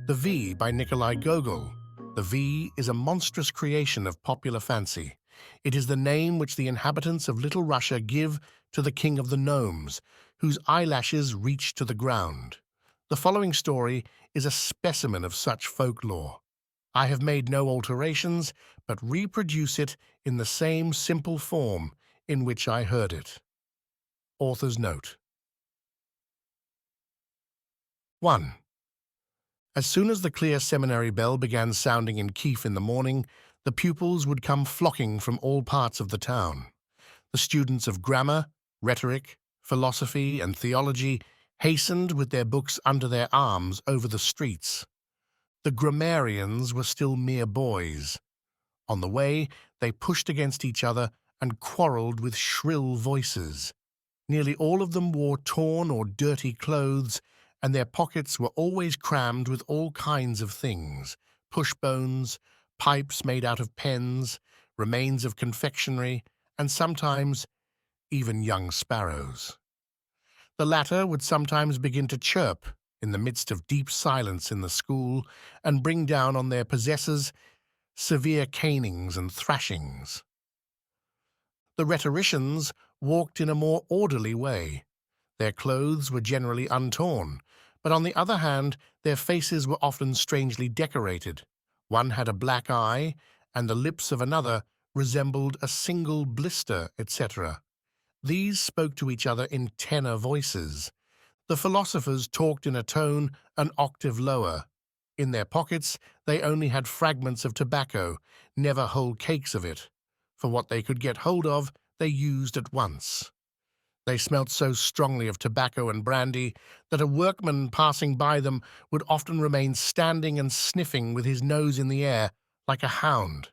The V by Nikolai Gogol. The V is a monstrous creation of popular fancy. It is the name which the inhabitants of Little Russia give to the king of the gnomes, whose eyelashes reach to the ground. The following story is a specimen of such folklore. I have made no alterations, but reproduce it in the same simple form in which I heard it. Author's note. 1. As soon as the clear seminary bell began sounding in Kiev in the morning, the pupils would come flocking from all parts of the town. The students of grammar, rhetoric, philosophy, and theology hastened with their books under their arms over the streets. The grammarians were still mere boys. On the way, they pushed against each other and quarreled with shrill voices. Nearly all of them wore torn or dirty clothes, and their pockets were always crammed with all kinds of things: pushbones, pipes made out of pens, remains of confectionery, and sometimes even young sparrows. The latter would sometimes begin to chirp in the midst of deep silence in the school and bring down on their possessors severe canings and thrashings. The rhetoricians walked in a more orderly way. Their clothes were generally untorn, but on the other hand, their faces were often strangely decorated. One had a black eye, and the lips of another resembled a single blister, etc. These spoke to each other in tenor voices. The philosophers talked in a tone an octave lower. In their pockets, they only had fragments of tobacco, never whole cakes of it. For what they could get hold of, they used at once. They smelt so strongly of tobacco and brandy that a workman passing by them would often remain standing and sniffing with his nose in the air like a hound.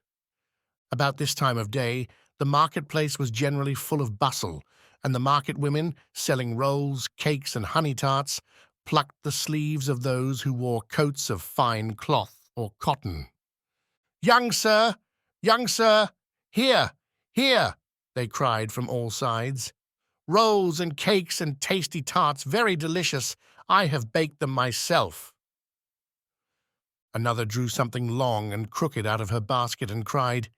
About this time of day, the marketplace was generally full of bustle, and the market women, selling rolls, cakes, and honey tarts, plucked the sleeves of those who wore coats of fine cloth or cotton. Young sir! Here! Here!" they cried from all sides. "Rolls and cakes and tasty tarts, very delicious. I have baked them myself." Another drew something long and crooked out of her basket and cried,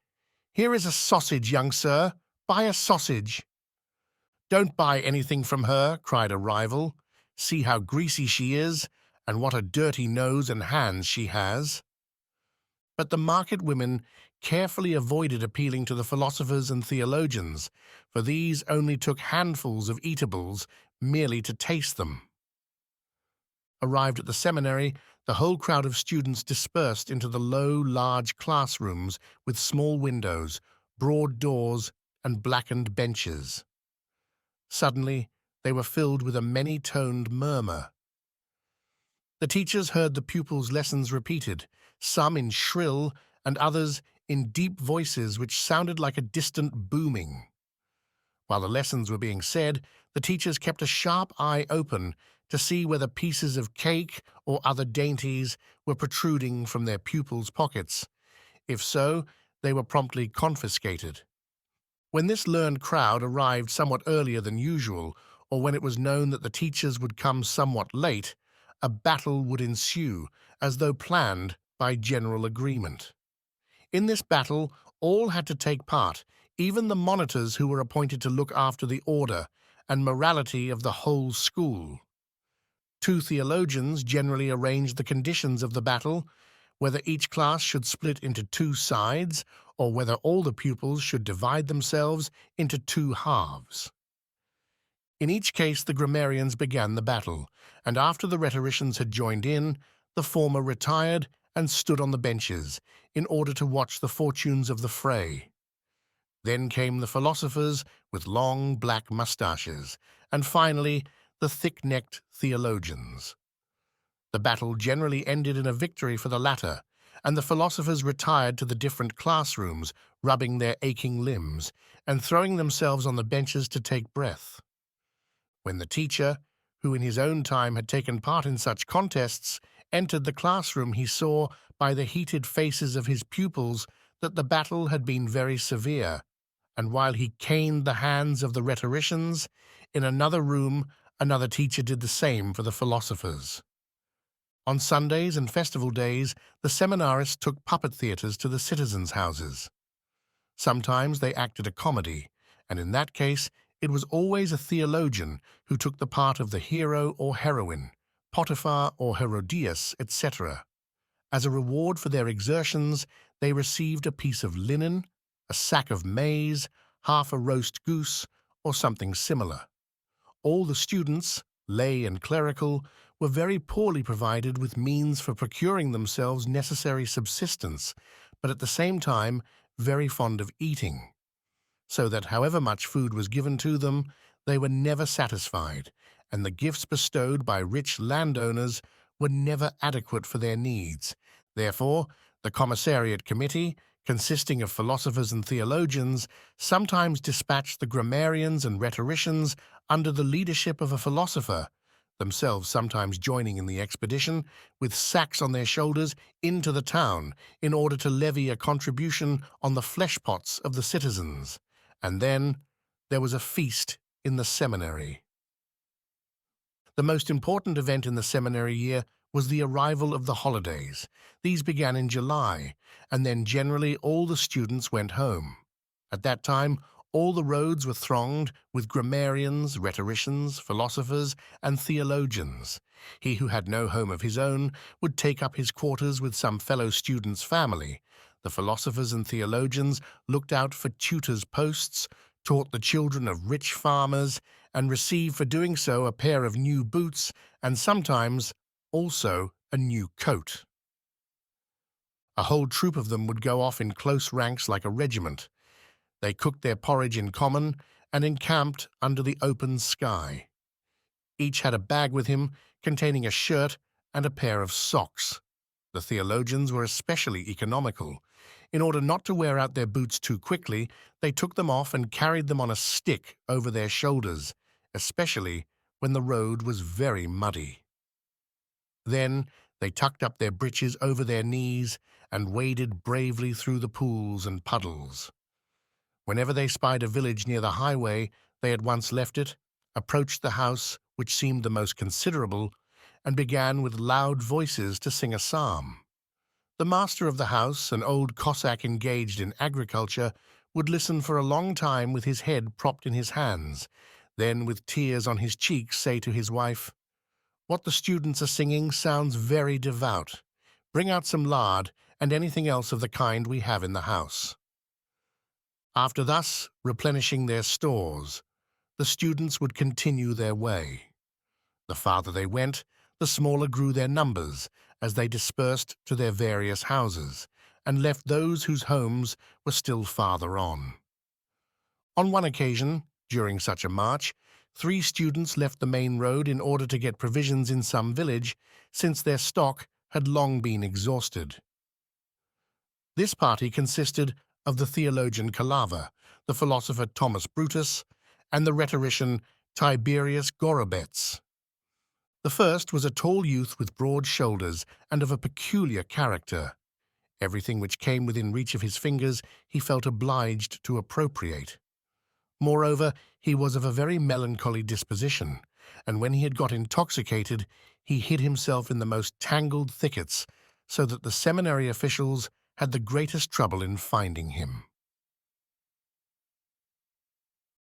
"Here is a sausage, young sir. Buy a sausage." "Don't buy anything from her," cried a rival. "See how greasy she is, and what a dirty nose and hands she has." But the market women carefully avoided appealing to the philosophers and theologians, for these only took handfuls of eatables merely to taste them. Arrived at the seminary, the whole crowd of students dispersed into the low, large classrooms with small windows, broad doors, and blackened benches. Suddenly, they were filled with a many-toned murmur. The teachers heard the pupils' lessons repeated, some in shrill and others in deep voices which sounded like a distant booming. While the lessons were being said, the teachers kept a sharp eye open to see whether pieces of cake or other dainties were protruding from their pupils' pockets. If so, they were promptly confiscated. When this learned crowd arrived somewhat earlier than usual, or when it was known that the teachers would come somewhat late, a battle would ensue, as though planned by general agreement. In this battle, all had to take part, even the monitors who were appointed to look after the order and morality of the whole school. Two theologians generally arranged the conditions of the battle, whether each class should split into two sides, or whether all the pupils should divide themselves into two halves. In each case, the grammarians began the battle, and after the rhetoricians had joined in, the former retired and stood on the benches in order to watch the fortunes of the fray. Then came the philosophers with long black mustaches, and finally the thick-necked theologians. The battle generally ended in a victory for the latter, and the philosophers retired to the different classrooms, rubbing their aching limbs and throwing themselves on the benches to take breath. When the teacher, who in his own time had taken part in such contests, entered the classroom, he saw by the heated faces of his pupils that the battle had been very severe, and while he caned the hands of the rhetoricians, in another room another teacher did the same for the philosophers. On Sundays and festival days, the seminarists took puppet theatres to the citizens' houses. Sometimes they acted a comedy, and in that case, it was always a theologian who took the part of the hero or heroine, Potiphar or Herodias, etc. As a reward for their exertions, they received a piece of linen, a sack of maize, half a roast goose, or something similar. All the students, lay and clerical, were very poorly provided with means for procuring themselves necessary subsistence, but at the same time very fond of eating, so that however much food was given to them, they were never satisfied, and the gifts bestowed by rich landowners were never adequate for their needs. Therefore, the commissariat committee, consisting of philosophers and theologians, sometimes dispatched the grammarians and rhetoricians under the leadership of a philosopher, themselves sometimes joining in the expedition, with sacks on their shoulders, into the town, in order to levy a contribution on the flesh-pots of the citizens. And then there was a feast in the seminary. The most important event in the seminary year was the arrival of the holidays. These began in July, and then generally all the students went home. At that time, all the roads were thronged with grammarians, rhetoricians, philosophers, and theologians. He who had no home of his own would take up his quarters with some fellow student's family. The philosophers and theologians looked out for tutors' posts, taught the children of rich farmers, and received for doing so a pair of new boots and sometimes also a new coat. A whole troop of them would go off in close ranks like a regiment. They cooked their porridge in common and encamped under the open sky. Each had a bag with him containing a shirt and a pair of socks. The theologians were especially economical. In order not to wear out their boots too quickly, they took them off and carried them on a stick over their shoulders, especially when the road was very muddy. Then they tucked up their breeches over their knees and waded bravely through the pools and puddles. Whenever they spied a village near the highway, they at once left it, approached the house, which seemed the most considerable, and began with loud voices to sing a psalm. The master of the house, an old Cossack engaged in agriculture, would listen for a long time with his head propped in his hands, then with tears on his cheeks say to his wife, "What the students are singing sounds very devout. Bring out some lard and anything else of the kind we have in the house." After thus replenishing their stores, the students would continue their way. The farther they went, the smaller grew their numbers as they dispersed to their various houses and left those whose homes were still farther on. On one occasion, during such a march, 3 students left the main road in order to get provisions in some village, since their stock had long been exhausted. This party consisted of the theologian Calaver, the philosopher Thomas Brutus, and the rhetorician Tiberius Gorobetz. The first was a tall youth with broad shoulders and of a peculiar character. Everything which came within reach of his fingers he felt obliged to appropriate. Moreover, he was of a very melancholy disposition, and when he had got intoxicated, he hid himself in the most tangled thickets, so that the seminary officials had the greatest trouble in finding him.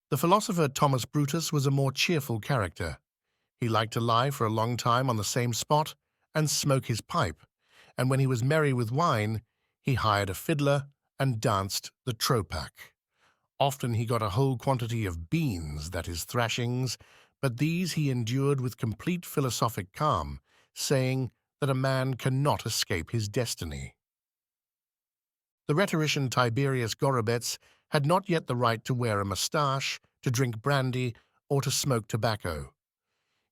The philosopher Thomas Brutus was a more cheerful character. He liked to lie for a long time on the same spot and smoke his pipe, and when he was merry with wine, he hired a fiddler and danced the tropak. Often he got a whole quantity of beans, that is, thrashings, but these he endured with complete philosophic calm, saying that a man cannot escape his destiny. The rhetorician Tiberius Gorobetz had not yet the right to wear a moustache, to drink brandy, or to smoke tobacco.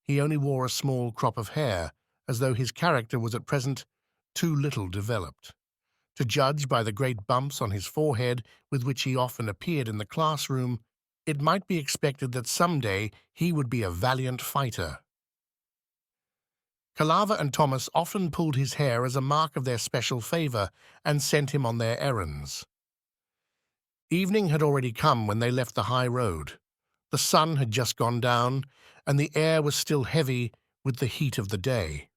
He only wore a small crop of hair, as though his character was at present too little developed. To judge by the great bumps on his forehead with which he often appeared in the classroom, it might be expected that some day he would be a valiant fighter. Calaver and Thomas often pulled his hair as a mark of their special favor and sent him on their errands. Evening had already come when they left the high road. The sun had just gone down, and the air was still heavy with the heat of the day.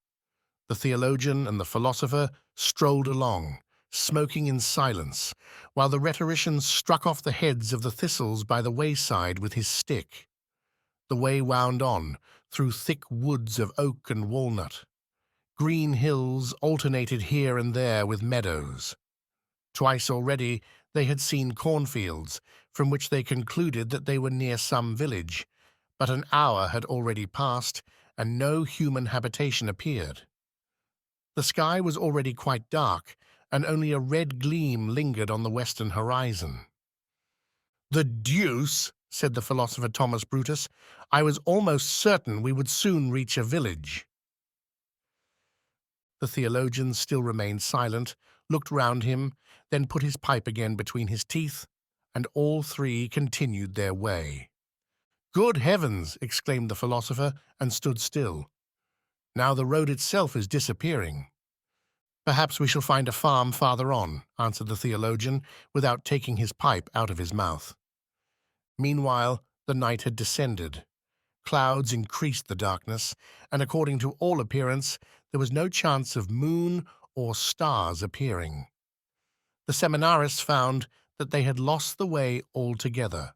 The theologian and the philosopher strolled along, smoking in silence, while the rhetorician struck off the heads of the thistles by the wayside with his stick. The way wound on, through thick woods of oak and walnut. Green hills alternated here and there with meadows. Twice already they had seen cornfields, from which they concluded that they were near some village, but an hour had already passed, and no human habitation appeared. The sky was already quite dark, and only a red gleam lingered on the western horizon. "The deuce!" said the philosopher Thomas Brutus. "I was almost certain we would soon reach a village." The theologian still remained silent, looked round him, then put his pipe again between his teeth, and all three continued their way. "Good heavens!" exclaimed the philosopher, and stood still. "Now the road itself is disappearing." "Perhaps we shall find a farm farther on," answered the theologian, without taking his pipe out of his mouth. Meanwhile, the night had descended. Clouds increased the darkness, and according to all appearance, there was no chance of moon or stars appearing. The seminarists found that they had lost the way altogether.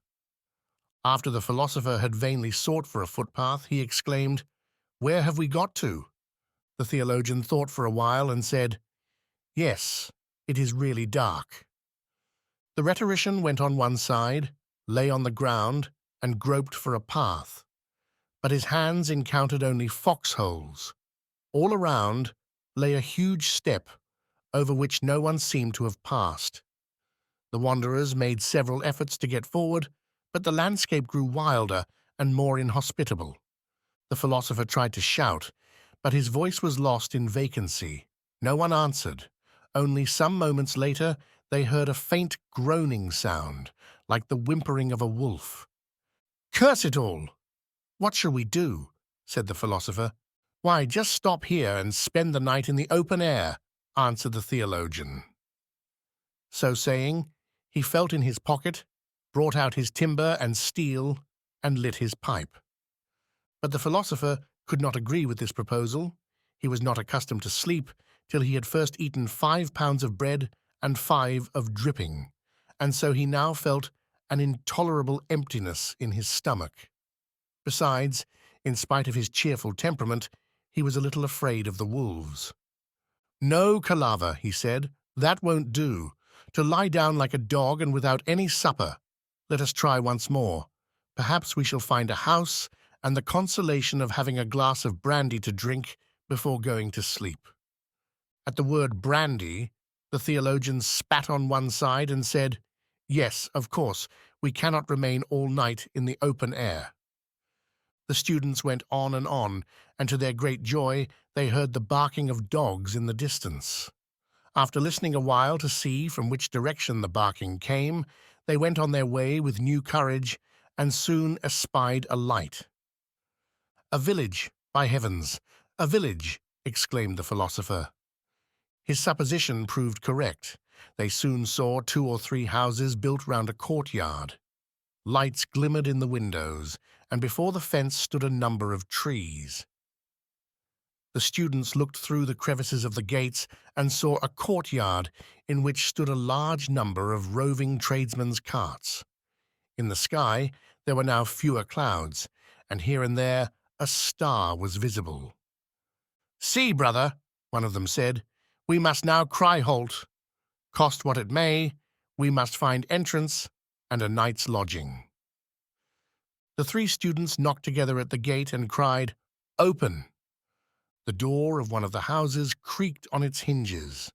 After the philosopher had vainly sought for a footpath, he exclaimed, "Where have we got to?" The theologian thought for a while and said, "Yes, it is really dark." The rhetorician went on one side, lay on the ground, and groped for a path. But his hands encountered only foxholes. All around lay a huge step, over which no one seemed to have passed. The wanderers made several efforts to get forward, but the landscape grew wilder and more inhospitable. The philosopher tried to shout, but his voice was lost in vacancy. No one answered. Only some moments later they heard a faint groaning sound, like the whimpering of a wolf. "Curse it all! What shall we do?" said the philosopher. "Why, just stop here and spend the night in the open air," answered the theologian. So saying, he felt in his pocket, brought out his timber and steel, and lit his pipe. But the philosopher could not agree with this proposal. He was not accustomed to sleep till he had first eaten 5 pounds of bread and 5 of dripping, and so he now felt an intolerable emptiness in his stomach. Besides, in spite of his cheerful temperament, he was a little afraid of the wolves. "No, Calaver," he said, "that won't do. To lie down like a dog and without any supper. Let us try once more. Perhaps we shall find a house and the consolation of having a glass of brandy to drink before going to sleep." At the word brandy, the theologian spat on one side and said, "Yes, of course, we cannot remain all night in the open air." The students went on, and to their great joy they heard the barking of dogs in the distance. After listening a while to see from which direction the barking came, they went on their way with new courage, and soon espied a light. "A village, by heavens, a village!" exclaimed the philosopher. His supposition proved correct. They soon saw 2 or 3 houses built round a courtyard. Lights glimmered in the windows, and before the fence stood a number of trees. The students looked through the crevices of the gates and saw a courtyard in which stood a large number of roving tradesmen's carts. In the sky there were now fewer clouds, and here and there a star was visible. "See, brother," one of them said, "we must now cry halt. Cost what it may, we must find entrance and a night's lodging." The 3 students knocked together at the gate and cried, "Open!" The door of one of the houses creaked on its hinges,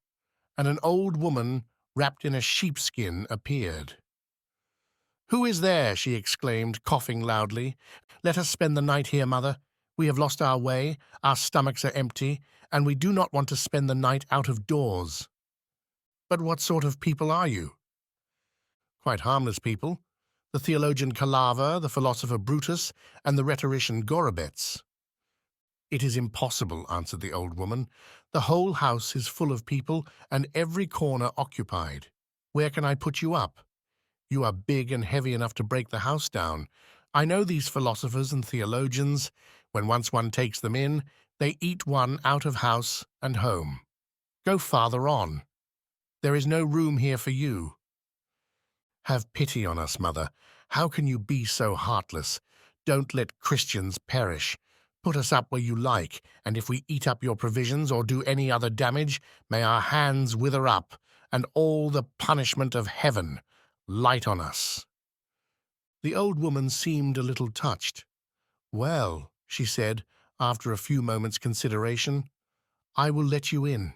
and an old woman wrapped in a sheepskin appeared. "Who is there?" she exclaimed, coughing loudly. "Let us spend the night here, mother. We have lost our way, our stomachs are empty, and we do not want to spend the night out of doors." "But what sort of people are you?" "Quite harmless people. The theologian Calaver, the philosopher Brutus, and the rhetorician Gorobets." "It is impossible," answered the old woman. "The whole house is full of people, and every corner occupied. Where can I put you up? You are big and heavy enough to break the house down. I know these philosophers and theologians. When once one takes them in, They eat one out of house and home. Go farther on. There is no room here for you. Have pity on us, mother. How can you be so heartless? Don't let Christians perish. Put us up where you like, and if we eat up your provisions or do any other damage, may our hands wither up, and all the punishment of heaven light on us. The old woman seemed a little touched. Well, she said, after a few moments' consideration, I will let you in,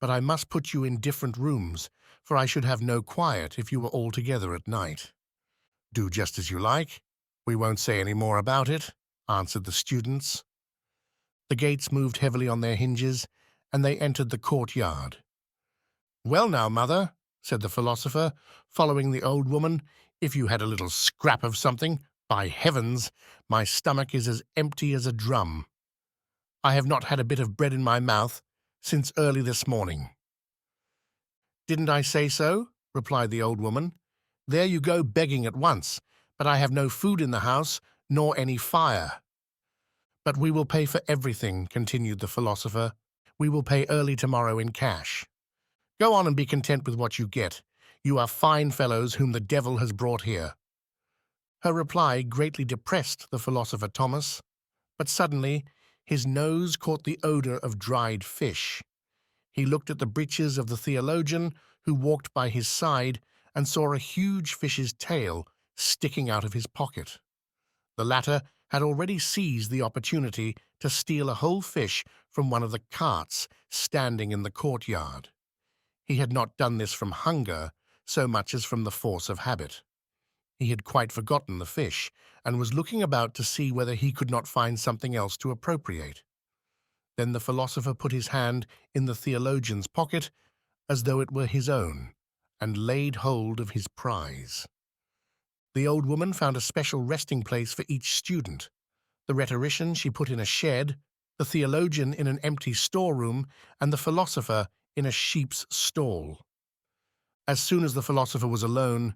but I must put you in different rooms, for I should have no quiet if you were all together at night. Do just as you like. We won't say any more about it, answered the students. The gates moved heavily on their hinges, and they entered the courtyard. Well now, mother, said the philosopher, following the old woman, if you had a little scrap of something, by heavens, my stomach is as empty as a drum. I have not had a bit of bread in my mouth since early this morning. Didn't I say so? Replied the old woman. There you go begging at once, but I have no food in the house, nor any fire. But we will pay for everything, continued the philosopher. We will pay early tomorrow in cash. Go on and be content with what you get. You are fine fellows whom the devil has brought here. Her reply greatly depressed the philosopher Thomas, but suddenly his nose caught the odor of dried fish. He looked at the breeches of the theologian, who walked by his side, and saw a huge fish's tail sticking out of his pocket. The latter had already seized the opportunity to steal a whole fish from one of the carts standing in the courtyard. He had not done this from hunger so much as from the force of habit. He had quite forgotten the fish, and was looking about to see whether he could not find something else to appropriate. Then the philosopher put his hand in the theologian's pocket, as though it were his own, and laid hold of his prize. The old woman found a special resting place for each student. The rhetorician she put in a shed, the theologian in an empty storeroom, and the philosopher in a sheep's stall. As soon as the philosopher was alone,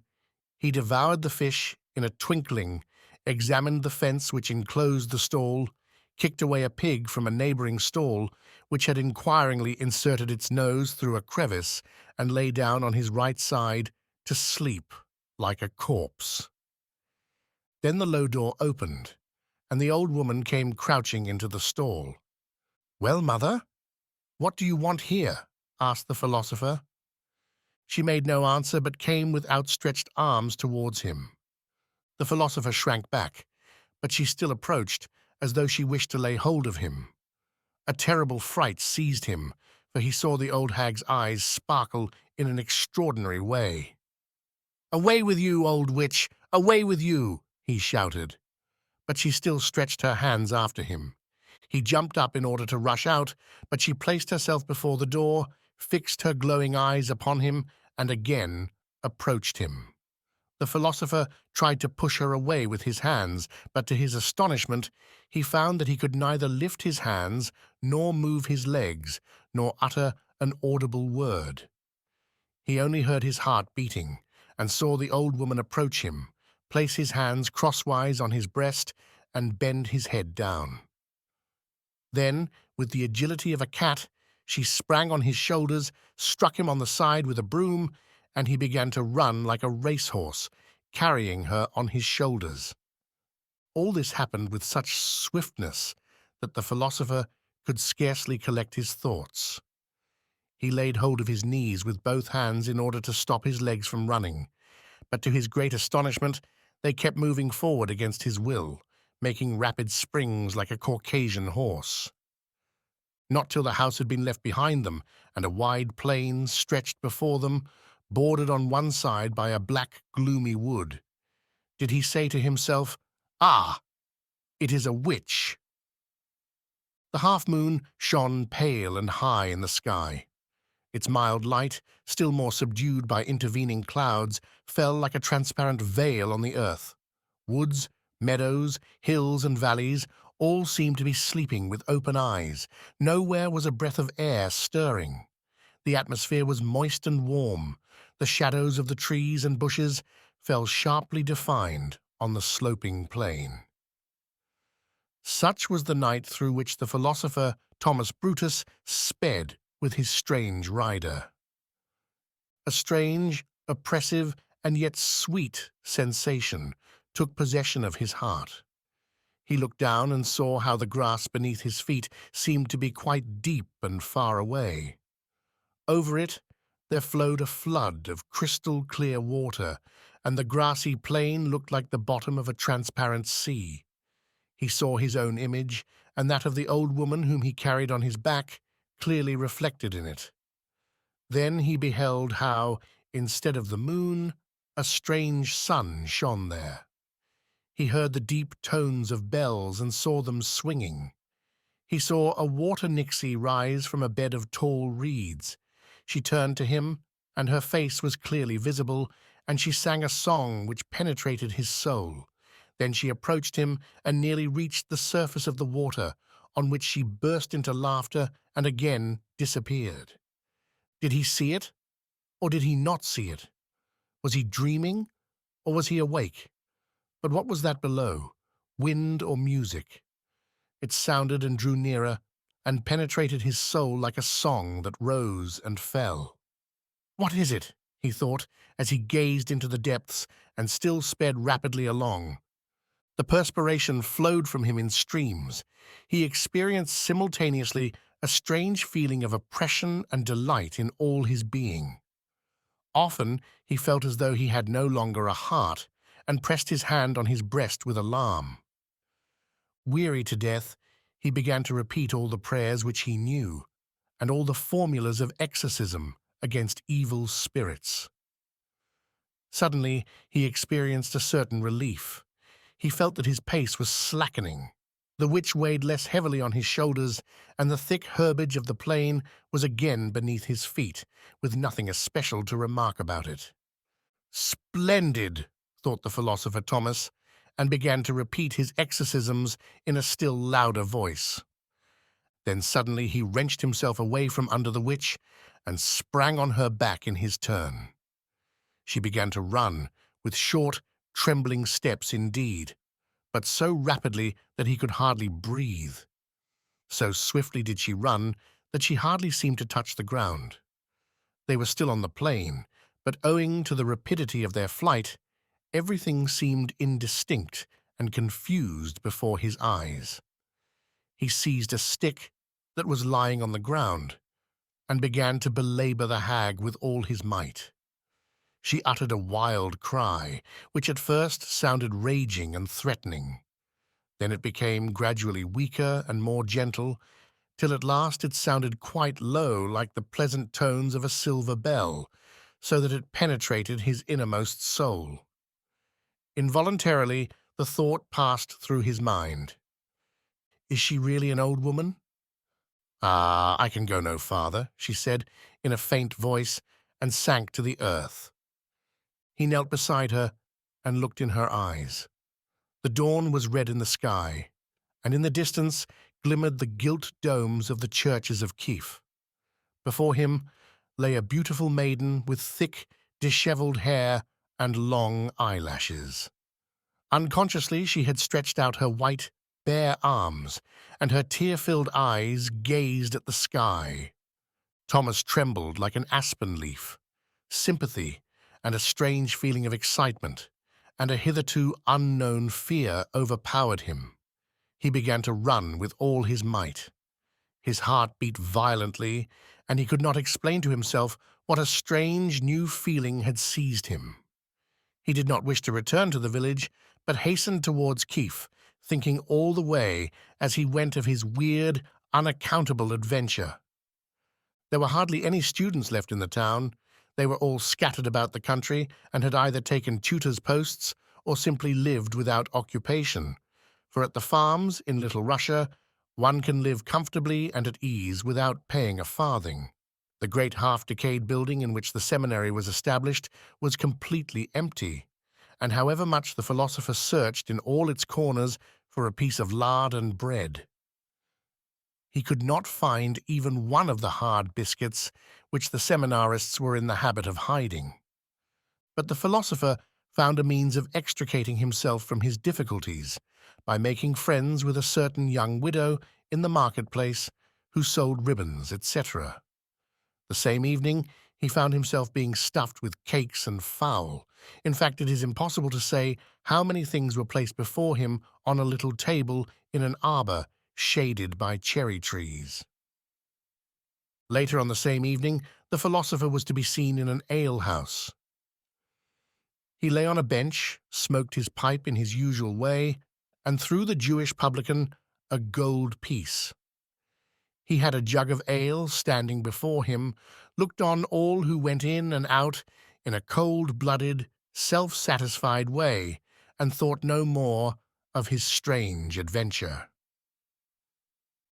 he devoured the fish in a twinkling, examined the fence which enclosed the stall, kicked away a pig from a neighboring stall, which had inquiringly inserted its nose through a crevice, and lay down on his right side to sleep like a corpse. Then the low door opened, and the old woman came crouching into the stall. "Well, mother, what do you want here?" asked the philosopher. She made no answer, but came with outstretched arms towards him. The philosopher shrank back, but she still approached, as though she wished to lay hold of him. A terrible fright seized him, for he saw the old hag's eyes sparkle in an extraordinary way. "Away with you, old witch! Away with you!" he shouted. But she still stretched her hands after him. He jumped up in order to rush out, but she placed herself before the door, fixed her glowing eyes upon him, and again approached him. The philosopher tried to push her away with his hands, but to his astonishment he found that he could neither lift his hands, nor move his legs, nor utter an audible word. He only heard his heart beating, and saw the old woman approach him, place his hands crosswise on his breast, and bend his head down. Then, with the agility of a cat, she sprang on his shoulders, struck him on the side with a broom, and he began to run like a racehorse, carrying her on his shoulders. All this happened with such swiftness that the philosopher could scarcely collect his thoughts. He laid hold of his knees with both hands in order to stop his legs from running, but to his great astonishment they kept moving forward against his will, making rapid springs like a Caucasian horse. Not till the house had been left behind them, and a wide plain stretched before them, bordered on one side by a black, gloomy wood, did he say to himself, "Ah, it is a witch." The half-moon shone pale and high in the sky. Its mild light, still more subdued by intervening clouds, fell like a transparent veil on the earth. Woods, meadows, hills, and valleys all seemed to be sleeping with open eyes. Nowhere was a breath of air stirring. The atmosphere was moist and warm. The shadows of the trees and bushes fell sharply defined on the sloping plain. Such was the night through which the philosopher Thomas Brutus sped with his strange rider. A strange, oppressive, and yet sweet sensation took possession of his heart. He looked down and saw how the grass beneath his feet seemed to be quite deep and far away. Over it there flowed a flood of crystal-clear water, and the grassy plain looked like the bottom of a transparent sea. He saw his own image, and that of the old woman whom he carried on his back, clearly reflected in it. Then he beheld how, instead of the moon, a strange sun shone there. He heard the deep tones of bells and saw them swinging. He saw a water nixie rise from a bed of tall reeds. She turned to him, and her face was clearly visible, and she sang a song which penetrated his soul. Then she approached him and nearly reached the surface of the water, on which she burst into laughter and again disappeared. Did he see it, or did he not see it? Was he dreaming, or was he awake? But what was that below, wind or music? It sounded and drew nearer, and penetrated his soul like a song that rose and fell. "What is it?" he thought, as he gazed into the depths and still sped rapidly along. The perspiration flowed from him in streams. He experienced simultaneously a strange feeling of oppression and delight in all his being. Often he felt as though he had no longer a heart, and pressed his hand on his breast with alarm. Weary to death, he began to repeat all the prayers which he knew, and all the formulas of exorcism against evil spirits. Suddenly he experienced a certain relief. He felt that his pace was slackening. The witch weighed less heavily on his shoulders, and the thick herbage of the plain was again beneath his feet, with nothing especial to remark about it. "Splendid," thought the philosopher Thomas, and began to repeat his exorcisms in a still louder voice. Then suddenly he wrenched himself away from under the witch and sprang on her back in his turn. She began to run, with short, trembling steps indeed, but so rapidly that he could hardly breathe. So swiftly did she run that she hardly seemed to touch the ground. They were still on the plain, but owing to the rapidity of their flight, everything seemed indistinct and confused before his eyes. He seized a stick that was lying on the ground and began to belabor the hag with all his might. She uttered a wild cry, which at first sounded raging and threatening. Then it became gradually weaker and more gentle, till at last it sounded quite low, like the pleasant tones of a silver bell, so that it penetrated his innermost soul. Involuntarily, the thought passed through his mind. "Is she really an old woman?" "Ah, I can go no farther," she said in a faint voice, and sank to the earth. He knelt beside her and looked in her eyes. The dawn was red in the sky, and in the distance glimmered the gilt domes of the churches of Kiev. Before him lay a beautiful maiden with thick, disheveled hair and long eyelashes. Unconsciously she had stretched out her white, bare arms, and her tear-filled eyes gazed at the sky. Thomas trembled like an aspen leaf. Sympathy and a strange feeling of excitement and a hitherto unknown fear overpowered him. He began to run with all his might. His heart beat violently, and he could not explain to himself what a strange new feeling had seized him. He did not wish to return to the village, but hastened towards Kiev, thinking all the way as he went of his weird, unaccountable adventure. There were hardly any students left in the town. They were all scattered about the country and had either taken tutors' posts or simply lived without occupation, for at the farms in Little Russia one can live comfortably and at ease without paying a farthing. The great half-decayed building in which the seminary was established was completely empty, and however much the philosopher searched in all its corners for a piece of lard and bread, he could not find even one of the hard biscuits which the seminarists were in the habit of hiding. But the philosopher found a means of extricating himself from his difficulties by making friends with a certain young widow in the marketplace who sold ribbons, etc. The same evening, he found himself being stuffed with cakes and fowl. In fact, it is impossible to say how many things were placed before him on a little table in an arbor shaded by cherry trees. Later on the same evening, the philosopher was to be seen in an ale-house. He lay on a bench, smoked his pipe in his usual way, and threw the Jewish publican a gold piece. He had a jug of ale standing before him, looked on all who went in and out in a cold-blooded, self-satisfied way, and thought no more of his strange adventure.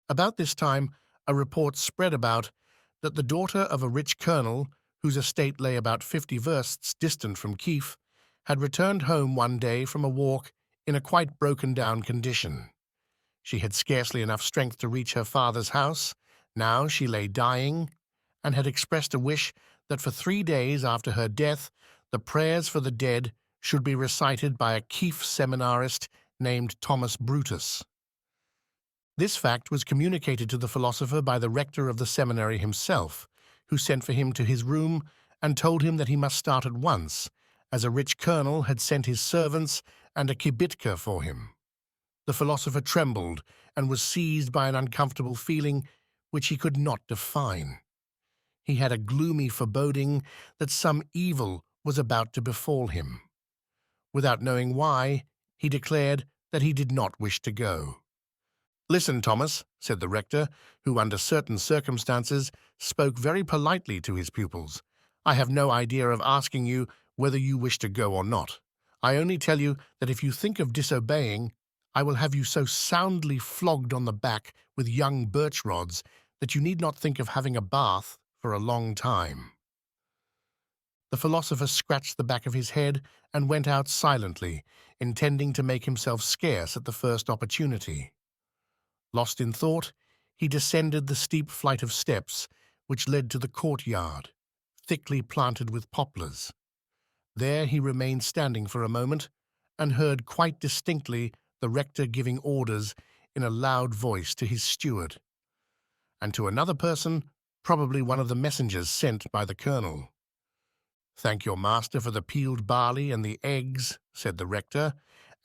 About this time, a report spread about that the daughter of a rich colonel, whose estate lay about 50 versts distant from Kiev, had returned home one day from a walk in a quite broken-down condition. She had scarcely enough strength to reach her father's house. Now she lay dying, and had expressed a wish that for 3 days after her death the prayers for the dead should be recited by a Kiev seminarist named Thomas Brutus. This fact was communicated to the philosopher by the rector of the seminary himself, who sent for him to his room and told him that he must start at once, as a rich colonel had sent his servants and a kibitka for him. The philosopher trembled and was seized by an uncomfortable feeling which he could not define. He had a gloomy foreboding that some evil was about to befall him. Without knowing why, he declared that he did not wish to go. "Listen, Thomas," said the rector, who under certain circumstances spoke very politely to his pupils. "I have no idea of asking you whether you wish to go or not. I only tell you that if you think of disobeying, I will have you so soundly flogged on the back with young birch rods that you need not think of having a bath for a long time." The philosopher scratched the back of his head and went out silently, intending to make himself scarce at the first opportunity. Lost in thought, he descended the steep flight of steps which led to the courtyard, thickly planted with poplars. There he remained standing for a moment, and heard quite distinctly the rector giving orders in a loud voice to his steward, and to another person, probably one of the messengers sent by the colonel. "Thank your master for the peeled barley and the eggs," said the rector,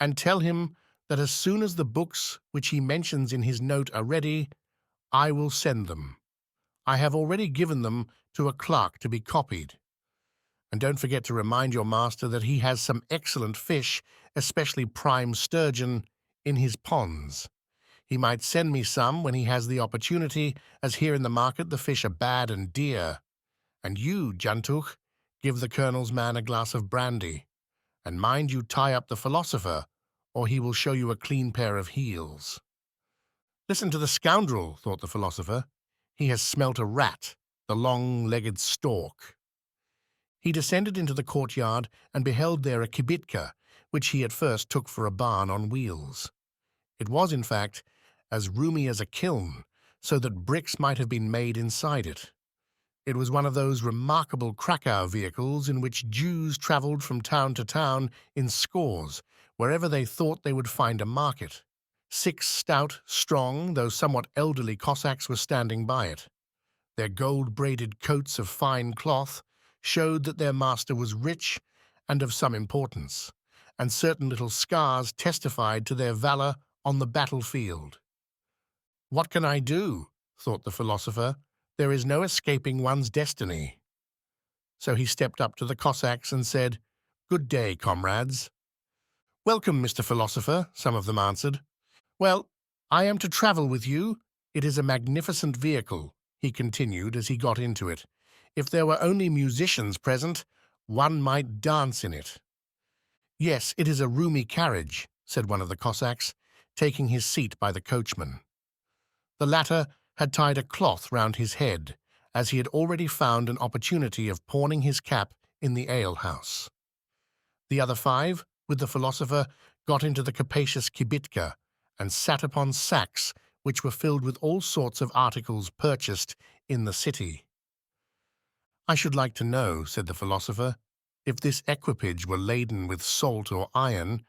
"and tell him that as soon as the books which he mentions in his note are ready, I will send them. I have already given them to a clerk to be copied. And don't forget to remind your master that he has some excellent fish, especially prime sturgeon, in his ponds. He might send me some when he has the opportunity, as here in the market the fish are bad and dear. And you, Jantuch, give the colonel's man a glass of brandy. And mind you tie up the philosopher, or he will show you a clean pair of heels." "Listen to the scoundrel," thought the philosopher. "He has smelt a rat, the long-legged stork." He descended into the courtyard and beheld there a kibitka, which he at first took for a barn on wheels. It was, in fact, as roomy as a kiln, so that bricks might have been made inside it. It was one of those remarkable Krakow vehicles in which Jews travelled from town to town in scores, wherever they thought they would find a market. 6 stout, strong, though somewhat elderly Cossacks were standing by it. Their gold-braided coats of fine cloth showed that their master was rich and of some importance, and certain little scars testified to their valor on the battlefield. "What can I do?" thought the philosopher. "There is no escaping one's destiny." So he stepped up to the Cossacks and said, "Good day, comrades." "Welcome, Mr. Philosopher," some of them answered. "Well, I am to travel with you. It is a magnificent vehicle," he continued as he got into it. "If there were only musicians present, one might dance in it." "Yes, it is a roomy carriage," said one of the Cossacks, taking his seat by the coachman. The latter had tied a cloth round his head, as he had already found an opportunity of pawning his cap in the ale-house. The other 5, with the philosopher, got into the capacious kibitka, and sat upon sacks which were filled with all sorts of articles purchased in the city. "I should like to know," said the philosopher, "if this equipage were laden with salt or iron,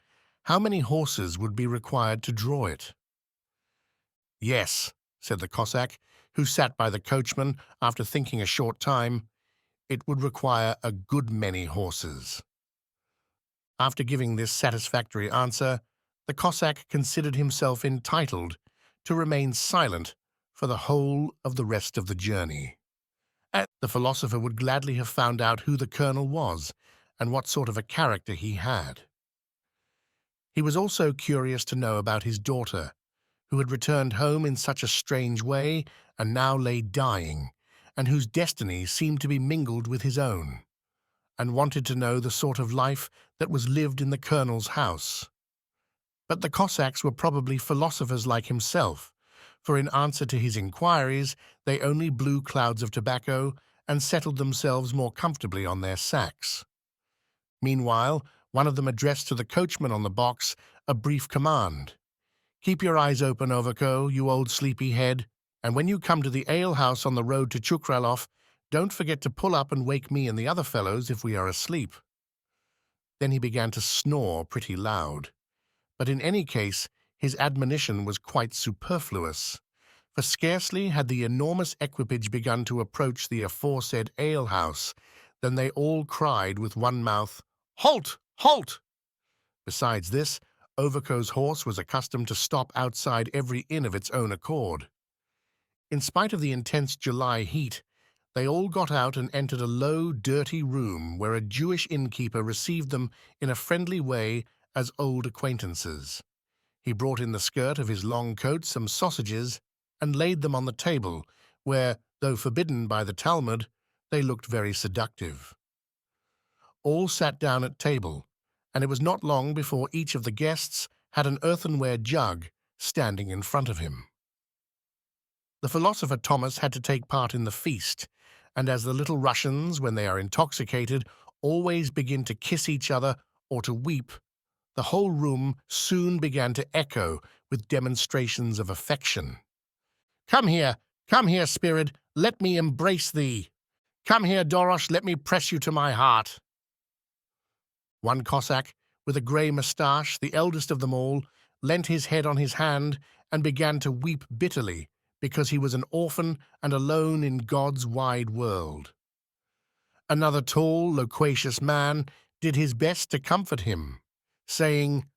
How many horses would be required to draw it? Yes, said the Cossack, who sat by the coachman after thinking a short time. It would require a good many horses. After giving this satisfactory answer, the Cossack considered himself entitled to remain silent for the whole of the rest of the journey. The philosopher would gladly have found out who the colonel was and what sort of a character he had. He was also curious to know about his daughter, who had returned home in such a strange way and now lay dying, and whose destiny seemed to be mingled with his own, and wanted to know the sort of life that was lived in the colonel's house. But the Cossacks were probably philosophers like himself, for in answer to his inquiries they only blew clouds of tobacco and settled themselves more comfortably on their sacks. Meanwhile, one of them addressed to the coachman on the box a brief command. "Keep your eyes open, Overko, you old sleepy head, and when you come to the ale-house on the road to Chukralov, don't forget to pull up and wake me and the other fellows if we are asleep." Then he began to snore pretty loud. But in any case, his admonition was quite superfluous, for scarcely had the enormous equipage begun to approach the aforesaid ale-house than they all cried with one mouth, "Halt! Halt!" Besides this, Overko's horse was accustomed to stop outside every inn of its own accord. In spite of the intense July heat, they all got out and entered a low, dirty room where a Jewish innkeeper received them in a friendly way as old acquaintances. He brought in the skirt of his long coat some sausages and laid them on the table, where, though forbidden by the Talmud, they looked very seductive. All sat down at table, and it was not long before each of the guests had an earthenware jug standing in front of him. The philosopher Thomas had to take part in the feast, and as the little Russians, when they are intoxicated, always begin to kiss each other or to weep, the whole room soon began to echo with demonstrations of affection. Come here, spirit, let me embrace thee. Come here, Dorosh, let me press you to my heart." One Cossack, with a grey moustache, the eldest of them all, leant his head on his hand and began to weep bitterly because he was an orphan and alone in God's wide world. Another tall, loquacious man did his best to comfort him, saying,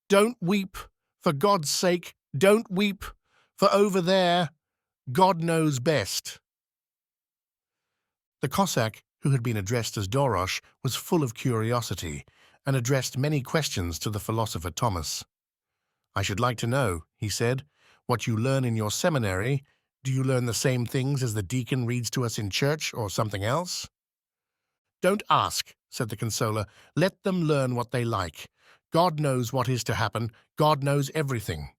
"Don't weep, for God's sake, don't weep, for over there, God knows best." The Cossack, who had been addressed as Dorosh, was full of curiosity and addressed many questions to the philosopher Thomas. "I should like to know," he said, "what you learn in your seminary. Do you learn the same things as the deacon reads to us in church, or something else?" "Don't ask," said the consoler. "Let them learn what they like. God knows what is to happen. God knows everything."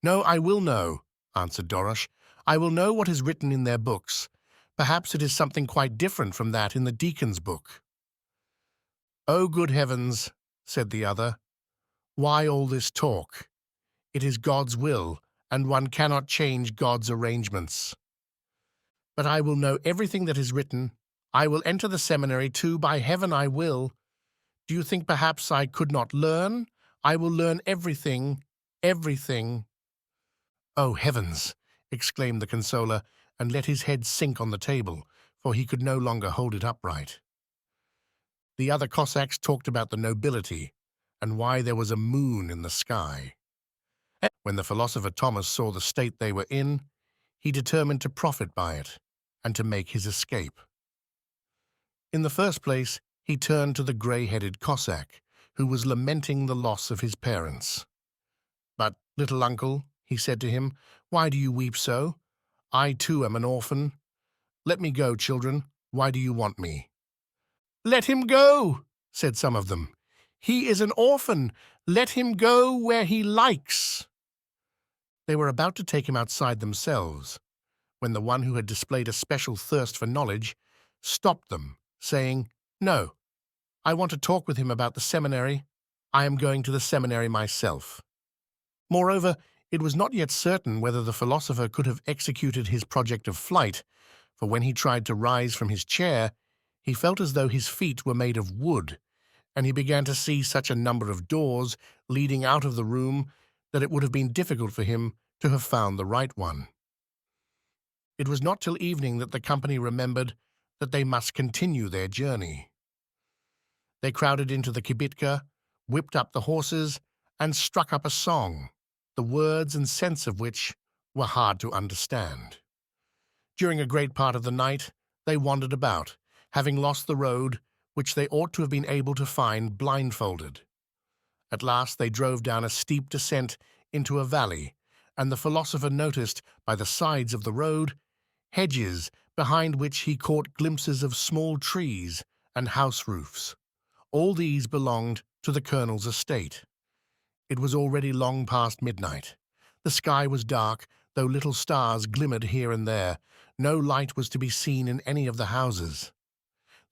"No, I will know," answered Dorosh. "I will know what is written in their books. Perhaps it is something quite different from that in the deacon's book." "Oh, good heavens," said the other. "Why all this talk? It is God's will, and one cannot change God's arrangements. But I will know everything that is written. I will enter the seminary too, by heaven I will. Do you think perhaps I could not learn? I will learn everything, everything." "Oh, heavens!" exclaimed the consoler, and let his head sink on the table, for he could no longer hold it upright. The other Cossacks talked about the nobility, and why there was a moon in the sky. When the philosopher Thomas saw the state they were in, he determined to profit by it, and to make his escape. In the first place, he turned to the grey-headed Cossack, who was lamenting the loss of his parents. "But, little uncle," he said to him, "why do you weep so? I too am an orphan. Let me go, children. Why do you want me?" "Let him go," said some of them. "He is an orphan. Let him go where he likes." They were about to take him outside themselves, when the one who had displayed a special thirst for knowledge stopped them, saying, "No, I want to talk with him about the seminary. I am going to the seminary myself." Moreover, it was not yet certain whether the philosopher could have executed his project of flight, for when he tried to rise from his chair, he felt as though his feet were made of wood, and he began to see such a number of doors leading out of the room that it would have been difficult for him to have found the right one. It was not till evening that the company remembered that they must continue their journey. They crowded into the kibitka, whipped up the horses, and struck up a song, the words and sense of which were hard to understand. During a great part of the night, they wandered about, having lost the road, which they ought to have been able to find blindfolded. At last they drove down a steep descent into a valley, and the philosopher noticed, by the sides of the road, hedges behind which he caught glimpses of small trees and house roofs. All these belonged to the colonel's estate. It was already long past midnight. The sky was dark, though little stars glimmered here and there. No light was to be seen in any of the houses.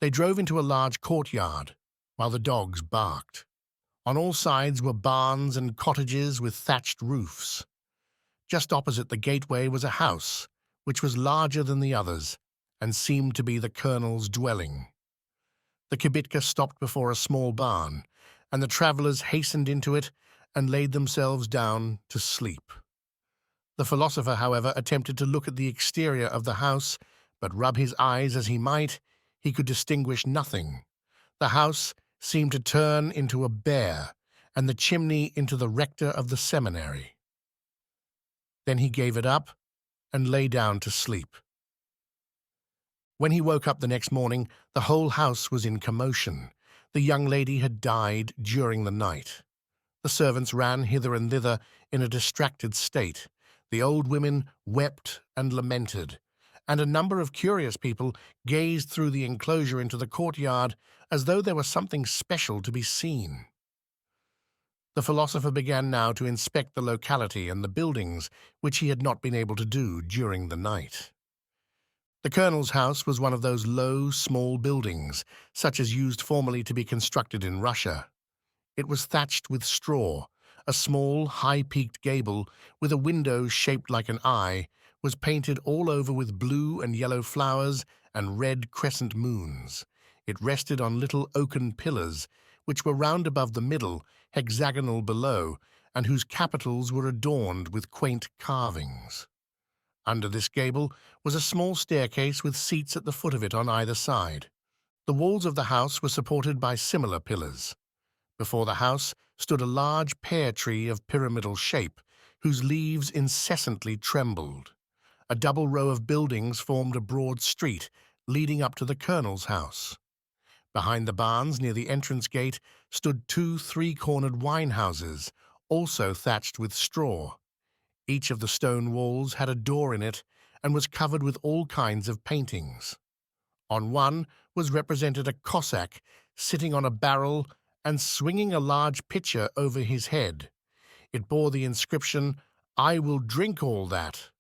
They drove into a large courtyard, while the dogs barked. On all sides were barns and cottages with thatched roofs. Just opposite the gateway was a house, which was larger than the others, and seemed to be the colonel's dwelling. The kibitka stopped before a small barn, and the travellers hastened into it and laid themselves down to sleep. The philosopher, however, attempted to look at the exterior of the house, but rub his eyes as he might, he could distinguish nothing. The house seemed to turn into a bear, and the chimney into the rector of the seminary. Then he gave it up and lay down to sleep. When he woke up the next morning, the whole house was in commotion. The young lady had died during the night. The servants ran hither and thither in a distracted state. The old women wept and lamented, and a number of curious people gazed through the enclosure into the courtyard as though there was something special to be seen. The philosopher began now to inspect the locality and the buildings, which he had not been able to do during the night. The colonel's house was one of those low, small buildings, such as used formerly to be constructed in Russia. It was thatched with straw. A small, high-peaked gable, with a window shaped like an eye, was painted all over with blue and yellow flowers and red crescent moons. It rested on little oaken pillars, which were round above the middle, hexagonal below, and whose capitals were adorned with quaint carvings. Under this gable was a small staircase with seats at the foot of it on either side. The walls of the house were supported by similar pillars. Before the house stood a large pear tree of pyramidal shape, whose leaves incessantly trembled. A double row of buildings formed a broad street leading up to the colonel's house. Behind the barns, near the entrance gate, stood 2 three-cornered wine houses, also thatched with straw. Each of the stone walls had a door in it and was covered with all kinds of paintings. On one was represented a Cossack sitting on a barrel and swinging a large pitcher over his head. It bore the inscription, "I will drink all that."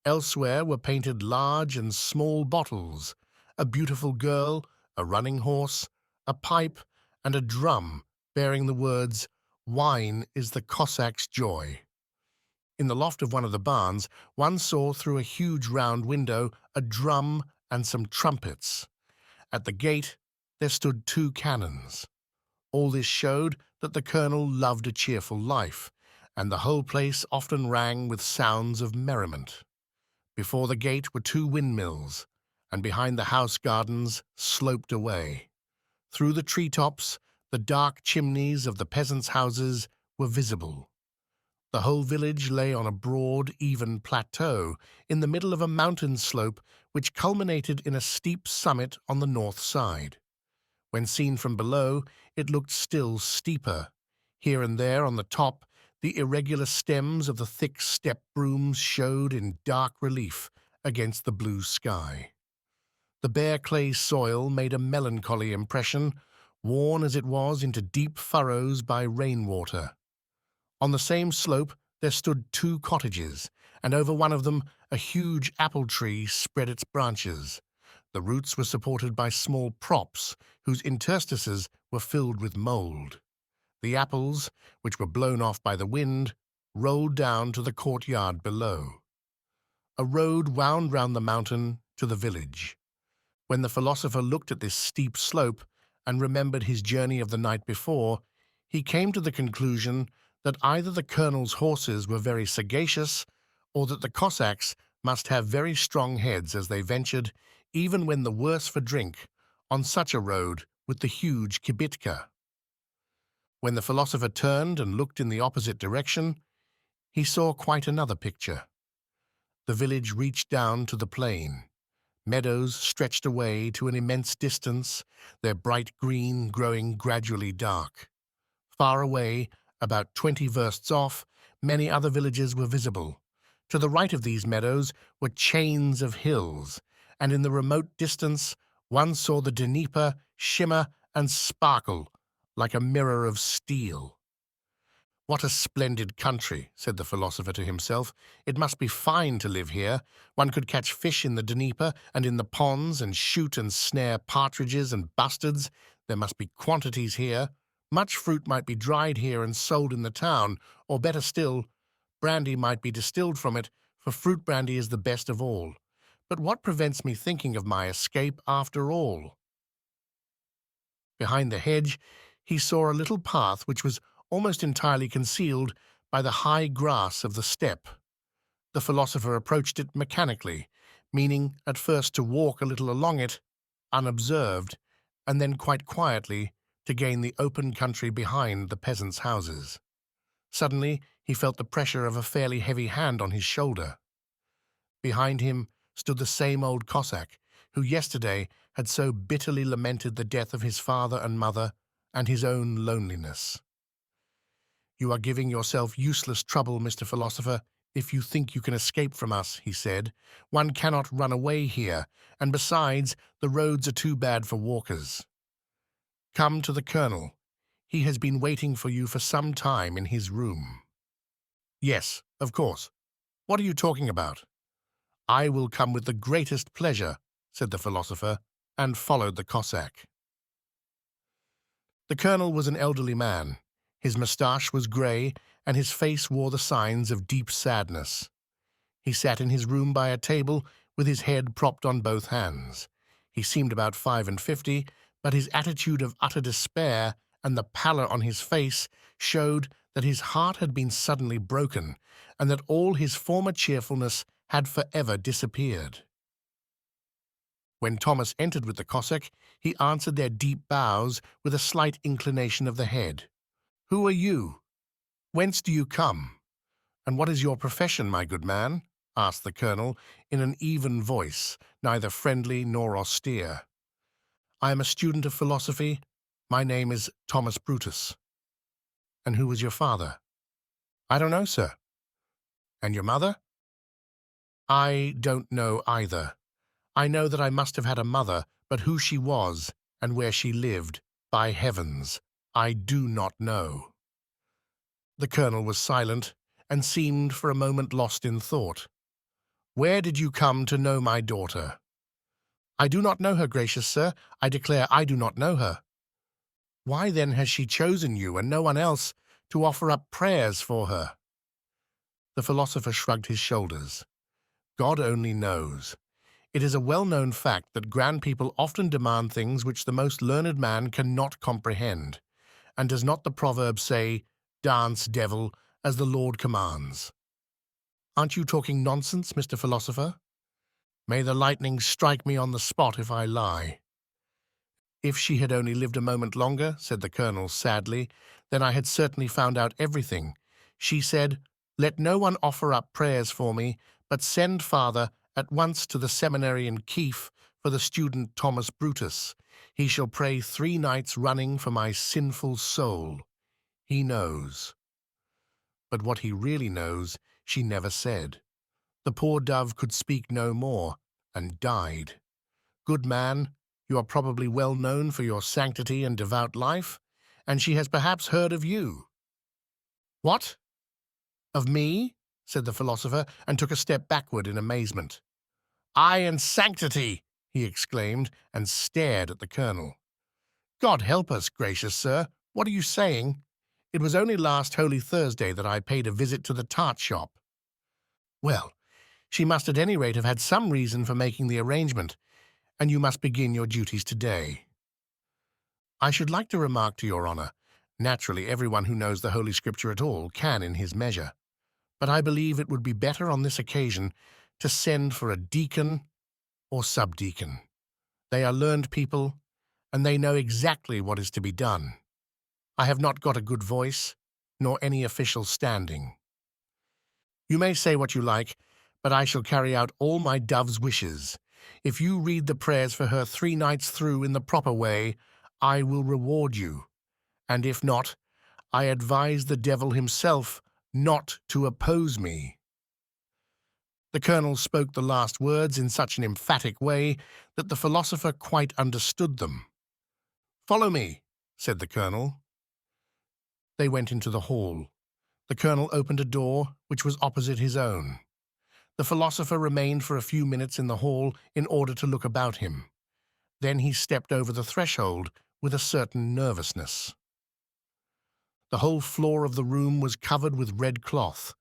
Elsewhere were painted large and small bottles, a beautiful girl, a running horse, a pipe, and a drum bearing the words, "Wine is the Cossack's joy." In the loft of one of the barns, one saw through a huge round window a drum and some trumpets. At the gate there stood 2 cannons. All this showed that the colonel loved a cheerful life, and the whole place often rang with sounds of merriment. Before the gate were 2 windmills, and behind the house gardens sloped away. Through the treetops, the dark chimneys of the peasants' houses were visible. The whole village lay on a broad, even plateau in the middle of a mountain slope which culminated in a steep summit on the north side. When seen from below, it looked still steeper. Here and there on the top, the irregular stems of the thick steppe brooms showed in dark relief against the blue sky. The bare clay soil made a melancholy impression, worn as it was into deep furrows by rainwater. On the same slope there stood 2 cottages, and over one of them a huge apple tree spread its branches. The roots were supported by small props, whose interstices were filled with mould. The apples, which were blown off by the wind, rolled down to the courtyard below. A road wound round the mountain to the village. When the philosopher looked at this steep slope and remembered his journey of the night before, He came to the conclusion that either the colonel's horses were very sagacious, or that the Cossacks must have very strong heads as they ventured, even when the worse for drink, on such a road with the huge kibitka. When the philosopher turned and looked in the opposite direction, he saw quite another picture. The village reached down to the plain. Meadows stretched away to an immense distance, their bright green growing gradually dark. Far away, about 20 versts off, many other villages were visible. To the right of these meadows were chains of hills, and in the remote distance one saw the Dnieper shimmer and sparkle like a mirror of steel. "What a splendid country," said the philosopher to himself. "It must be fine to live here. One could catch fish in the Dnieper and in the ponds and shoot and snare partridges and bustards. There must be quantities here. Much fruit might be dried here and sold in the town, or better still, brandy might be distilled from it, for fruit brandy is the best of all. But what prevents me thinking of my escape after all?" Behind the hedge he saw a little path which was almost entirely concealed by the high grass of the steppe. The philosopher approached it mechanically, meaning at first to walk a little along it, unobserved, and then quite quietly to gain the open country behind the peasants' houses. Suddenly he felt the pressure of a fairly heavy hand on his shoulder. Behind him stood the same old Cossack who yesterday had so bitterly lamented the death of his father and mother and his own loneliness. "You are giving yourself useless trouble, Mr. Philosopher, if you think you can escape from us," he said. "One cannot run away here, and besides, the roads are too bad for walkers. Come to the colonel. He has been waiting for you for some time in his room." "Yes, of course. What are you talking about?" "I will come with the greatest pleasure," said the philosopher, and followed the Cossack. The colonel was an elderly man. His moustache was grey, and his face wore the signs of deep sadness. He sat in his room by a table with his head propped on both hands. He seemed about 55, but his attitude of utter despair and the pallor on his face showed that his heart had been suddenly broken, and that all his former cheerfulness had forever disappeared. When Thomas entered with the Cossack, he answered their deep bows with a slight inclination of the head. "Who are you? Whence do you come? And what is your profession, my good man?" asked the colonel in an even voice, neither friendly nor austere. "I am a student of philosophy. My name is Thomas Brutus." "And who was your father?" "I don't know, sir." "And your mother?" "I don't know either. I know that I must have had a mother, but who she was and where she lived, by heavens, I do not know." The colonel was silent and seemed for a moment lost in thought. "Where did you come to know my daughter?" "I do not know her, gracious sir. I declare I do not know her." "Why then has she chosen you and no one else to offer up prayers for her?" The philosopher shrugged his shoulders. "God only knows. It is a well-known fact that grand people often demand things which the most learned man cannot comprehend. And does not the proverb say, 'Dance, devil, as the Lord commands'? Aren't you talking nonsense, Mr. Philosopher? May the lightning strike me on the spot if I lie." "If she had only lived a moment longer," said the colonel sadly, "then I had certainly found out everything. She said, 'Let no one offer up prayers for me, but send father at once to the seminary in Kiev for the student Thomas Brutus. He shall pray 3 nights running for my sinful soul. He knows.' But what he really knows she never said. The poor dove could speak no more, and died. Good man, you are probably well known for your sanctity and devout life, and she has perhaps heard of you." "What? Of me?" said the philosopher, and took a step backward in amazement. "I and sanctity!" he exclaimed, and stared at the colonel. "God help us, gracious sir, what are you saying? It was only last Holy Thursday that I paid a visit to the tart shop." "Well, she must at any rate have had some reason for making the arrangement, and you must begin your duties today. I should like to remark to your honour Naturally, everyone who knows the Holy Scripture at all can in his measure, but I believe it would be better on this occasion to send for a deacon or subdeacon. They are learned people, and they know exactly what is to be done. I have not got a good voice, nor any official standing. You may say what you like, but I shall carry out all my dove's wishes. If you read the prayers for her 3 nights through in the proper way, I will reward you. And if not, I advise the devil himself not to oppose me." The colonel spoke the last words in such an emphatic way that the philosopher quite understood them. "Follow me," said the colonel. They went into the hall. The colonel opened a door which was opposite his own. The philosopher remained for a few minutes in the hall in order to look about him. Then he stepped over the threshold with a certain nervousness. The whole floor of the room was covered with red cloth.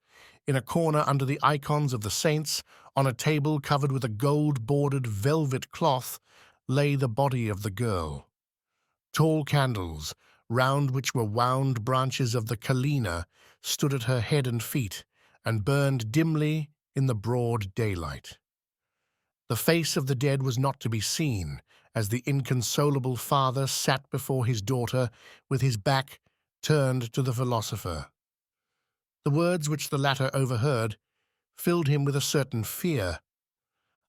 In a corner under the icons of the saints, on a table covered with a gold-bordered velvet cloth, lay the body of the girl. Tall candles, round which were wound branches of the kalina, stood at her head and feet, and burned dimly in the broad daylight. The face of the dead was not to be seen, as the inconsolable father sat before his daughter with his back turned to the philosopher. The words which the latter overheard filled him with a certain fear.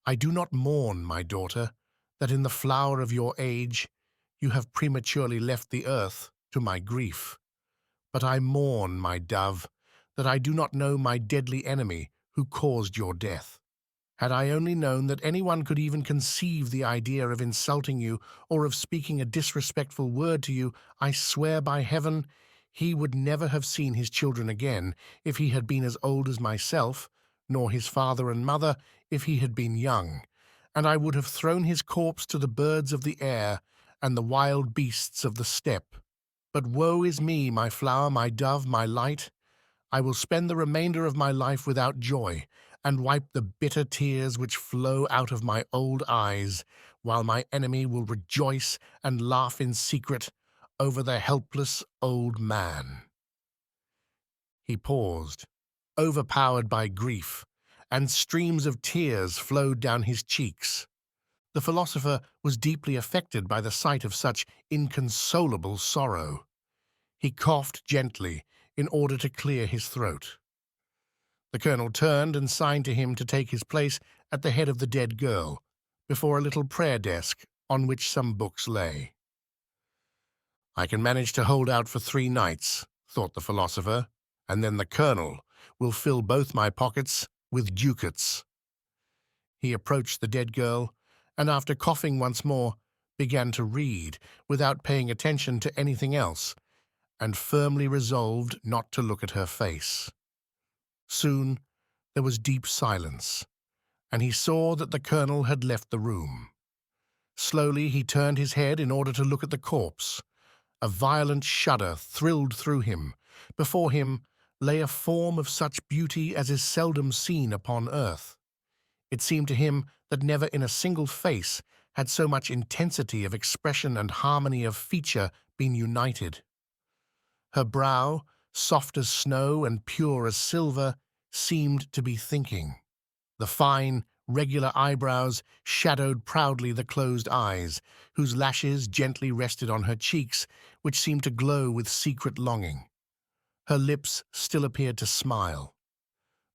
"I do not mourn, my daughter, that in the flower of your age you have prematurely left the earth to my grief. But I mourn, my dove, that I do not know my deadly enemy who caused your death. Had I only known that anyone could even conceive the idea of insulting you or of speaking a disrespectful word to you, I swear by heaven he would never have seen his children again if he had been as old as myself, nor his father and mother if he had been young, and I would have thrown his corpse to the birds of the air and the wild beasts of the steppe. But woe is me, my flower, my dove, my light. I will spend the remainder of my life without joy, and wipe the bitter tears which flow out of my old eyes, while my enemy will rejoice and laugh in secret over the helpless old man." He paused, overpowered by grief, and streams of tears flowed down his cheeks. The philosopher was deeply affected by the sight of such inconsolable sorrow. He coughed gently in order to clear his throat. The colonel turned and signed to him to take his place at the head of the dead girl, before a little prayer desk on which some books lay. "I can manage to hold out for 3 nights, thought the philosopher, and then the colonel will fill both my pockets with ducats." He approached the dead girl, and after coughing once more, began to read, without paying attention to anything else, and firmly resolved not to look at her face. Soon there was deep silence, and he saw that the colonel had left the room. Slowly he turned his head in order to look at the corpse. A violent shudder thrilled through him. Before him lay a form of such beauty as is seldom seen upon earth. It seemed to him that never in a single face had so much intensity of expression and harmony of feature been united. Her brow, soft as snow and pure as silver, seemed to be thinking. The fine, regular eyebrows shadowed proudly the closed eyes, whose lashes gently rested on her cheeks, which seemed to glow with secret longing. Her lips still appeared to smile.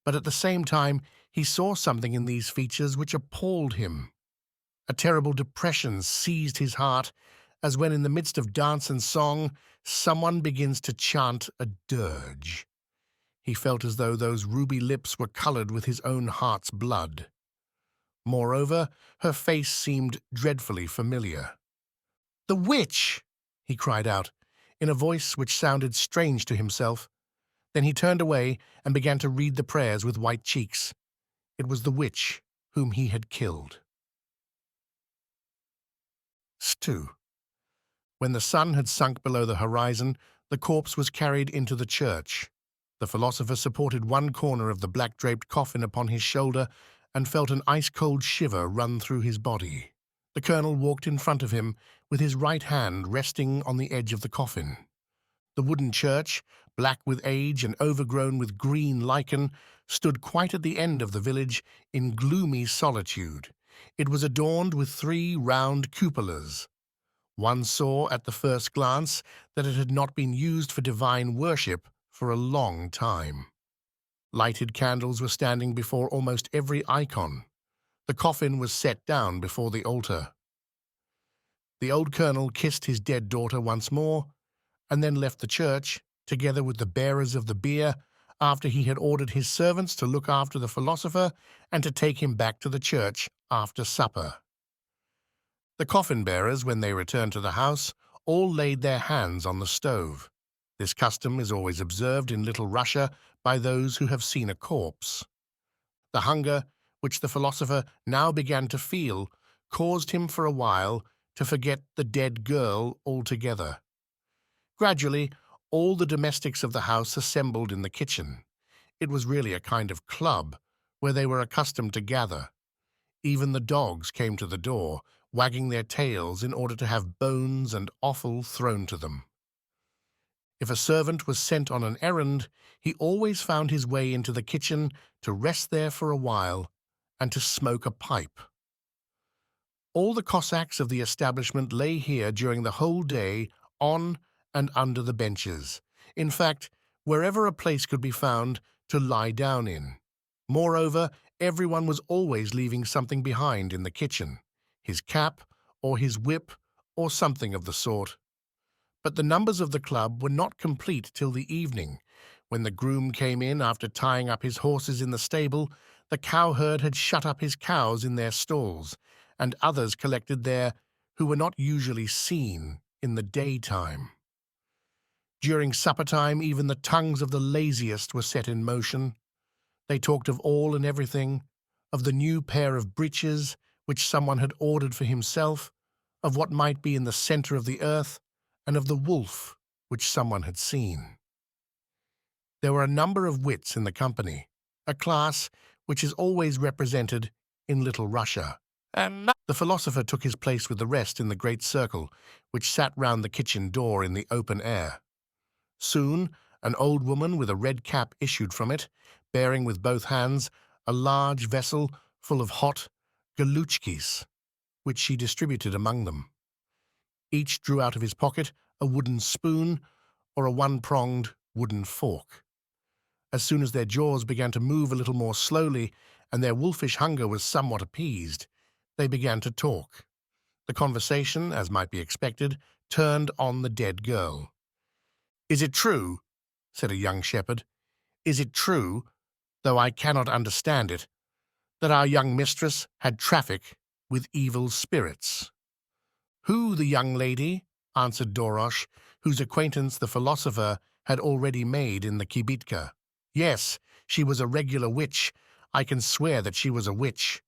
But at the same time he saw something in these features which appalled him. A terrible depression seized his heart, as when in the midst of dance and song someone begins to chant a dirge. He felt as though those ruby lips were colored with his own heart's blood. Moreover, her face seemed dreadfully familiar. "The witch!" he cried out, in a voice which sounded strange to himself. Then he turned away and began to read the prayers with white cheeks. It was the witch whom he had killed. 2. When the sun had sunk below the horizon, the corpse was carried into the church. The philosopher supported one corner of the black-draped coffin upon his shoulder and felt an ice-cold shiver run through his body. The colonel walked in front of him with his right hand resting on the edge of the coffin. The wooden church, black with age and overgrown with green lichen, stood quite at the end of the village in gloomy solitude. It was adorned with 3 round cupolas. One saw at the first glance that it had not been used for divine worship for a long time. Lighted candles were standing before almost every icon. The coffin was set down before the altar. The old colonel kissed his dead daughter once more, and then left the church, together with the bearers of the bier, after he had ordered his servants to look after the philosopher and to take him back to the church after supper. The coffin-bearers, when they returned to the house, all laid their hands on the stove. This custom is always observed in Little Russia by those who have seen a corpse. The hunger, which the philosopher now began to feel, caused him for a while to forget the dead girl altogether. Gradually, all the domestics of the house assembled in the kitchen. It was really a kind of club, where they were accustomed to gather. Even the dogs came to the door, wagging their tails in order to have bones and offal thrown to them. If a servant was sent on an errand, he always found his way into the kitchen to rest there for a while and to smoke a pipe. All the Cossacks of the establishment lay here during the whole day, on and under the benches. In fact, wherever a place could be found to lie down in. Moreover, everyone was always leaving something behind in the kitchen, his cap or his whip or something of the sort. But the numbers of the club were not complete till the evening. When the groom came in after tying up his horses in the stable, the cowherd had shut up his cows in their stalls, and others collected there who were not usually seen in the daytime. During supper-time, even the tongues of the laziest were set in motion. They talked of all and everything, of the new pair of breeches which someone had ordered for himself, of what might be in the center of the earth, and of the wolf which someone had seen. There were a number of wits in the company, a class which is always represented in Little Russia. The philosopher took his place with the rest in the great circle, which sat round the kitchen door in the open air. Soon an old woman with a red cap issued from it, bearing with both hands a large vessel full of hot galutchkis, which she distributed among them. Each drew out of his pocket a wooden spoon or a one-pronged wooden fork. As soon as their jaws began to move a little more slowly and their wolfish hunger was somewhat appeased, they began to talk. The conversation, as might be expected, turned on the dead girl. "Is it true," said a young shepherd, "is it true, though I cannot understand it, that our young mistress had traffic with evil spirits?" "Who, the young lady?" answered Dorosh, whose acquaintance the philosopher had already made in the kibitka. "Yes, she was a regular witch. I can swear that she was a witch."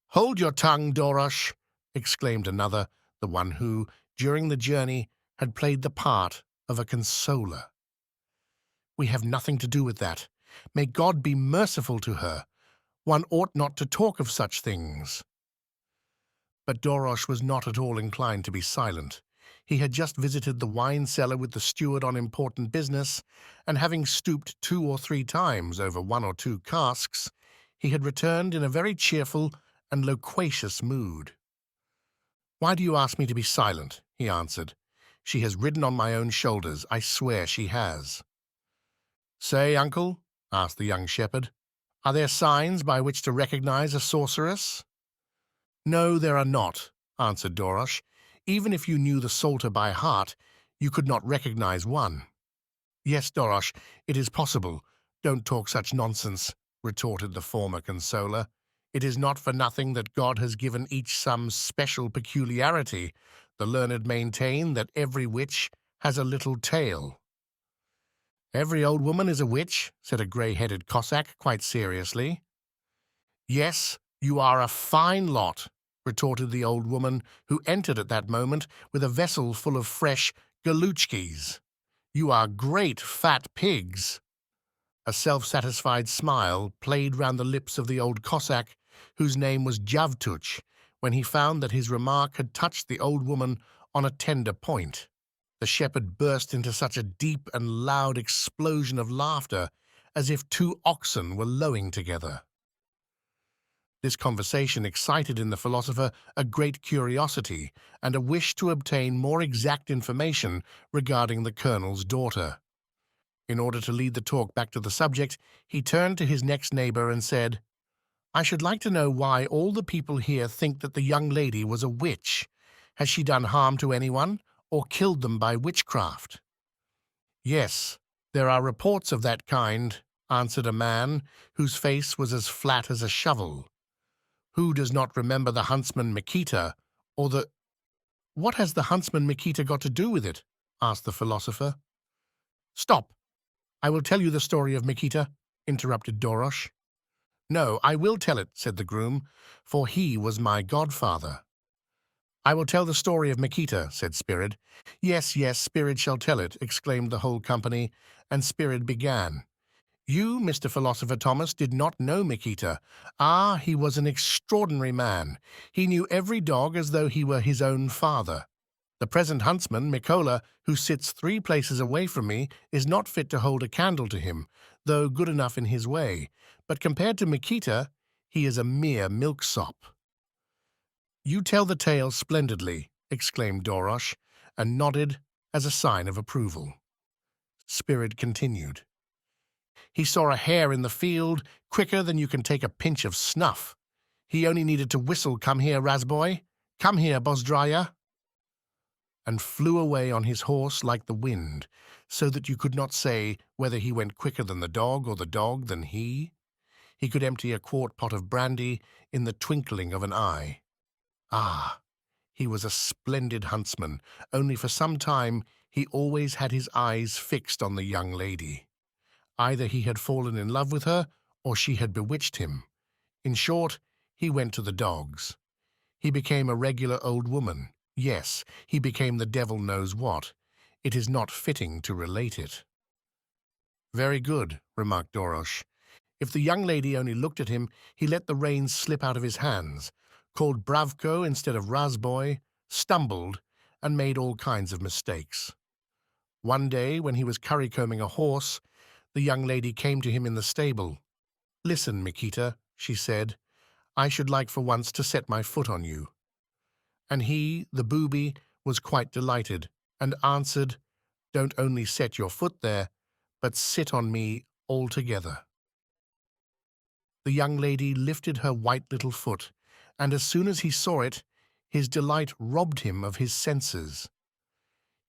"Hold your tongue, Dorosh," exclaimed another, the one who, during the journey, had played the part of a consoler. "We have nothing to do with that. May God be merciful to her. One ought not to talk of such things." But Dorosh was not at all inclined to be silent. He had just visited the wine cellar with the steward on important business, and having stooped 2 or 3 times over 1 or 2 casks, he had returned in a very cheerful and loquacious mood. "Why do you ask me to be silent?" he answered. "She has ridden on my own shoulders. I swear she has." "Say, uncle," asked the young shepherd, "are there signs by which to recognize a sorceress?" "No, there are not," answered Dorosh. "Even if you knew the Psalter by heart, you could not recognize one." "Yes, Dorosh, it is possible. Don't talk such nonsense," retorted the former consoler. "It is not for nothing that God has given each some special peculiarity. The learned maintain that every witch has a little tail." "Every old woman is a witch," said a grey-headed Cossack quite seriously. "Yes, you are a fine lot," retorted the old woman, who entered at that moment with a vessel full of fresh galutchkis. "You are great fat pigs." A self-satisfied smile played round the lips of the old Cossack, whose name was Javtuch, when he found that his remark had touched the old woman on a tender point. The shepherd burst into such a deep and loud explosion of laughter as if two oxen were lowing together. This conversation excited in the philosopher a great curiosity and a wish to obtain more exact information regarding the colonel's daughter. In order to lead the talk back to the subject, he turned to his next neighbor and said, "I should like to know why all the people here think that the young lady was a witch. Has she done harm to anyone or killed them by witchcraft?" "Yes, there are reports of that kind," answered a man whose face was as flat as a shovel. "Who does not remember the huntsman Mikita, or the—" "What has the huntsman Mikita got to do with it?" asked the philosopher. "Stop! I will tell you the story of Mikita," interrupted Dorosh. "No, I will tell it," said the groom, "for he was my godfather." "I will tell the story of Mikita," said Spirit. "Yes, yes, Spirit shall tell it," exclaimed the whole company, and Spirit began. "You, Mr. Philosopher Thomas, did not know Mikita. Ah, he was an extraordinary man. He knew every dog as though he were his own father. The present huntsman, Mikola, who sits 3 places away from me, is not fit to hold a candle to him, though good enough in his way. But compared to Mikita, he is a mere milksop." "You tell the tale splendidly," exclaimed Dorosh, and nodded as a sign of approval. Spirit continued. "He saw a hare in the field quicker than you can take a pinch of snuff. He only needed to whistle, 'Come here, Razboy! Come here, Bozdraya!' and flew away on his horse like the wind, so that you could not say whether he went quicker than the dog or the dog than he. He could empty a quart pot of brandy in the twinkling of an eye. Ah, he was a splendid huntsman, only for some time he always had his eyes fixed on the young lady. Either he had fallen in love with her, or she had bewitched him. In short, he went to the dogs. He became a regular old woman. Yes, he became the devil knows what. It is not fitting to relate it." "Very good," remarked Dorosh. "If the young lady only looked at him, he let the reins slip out of his hands, called Bravko instead of Razboy, stumbled, and made all kinds of mistakes. One day, when he was currycombing a horse, the young lady came to him in the stable. 'Listen, Mikita,' she said, 'I should like for once to set my foot on you.' And he, the booby, was quite delighted, and answered, 'Don't only set your foot there, but sit on me altogether.' The young lady lifted her white little foot, and as soon as he saw it, his delight robbed him of his senses.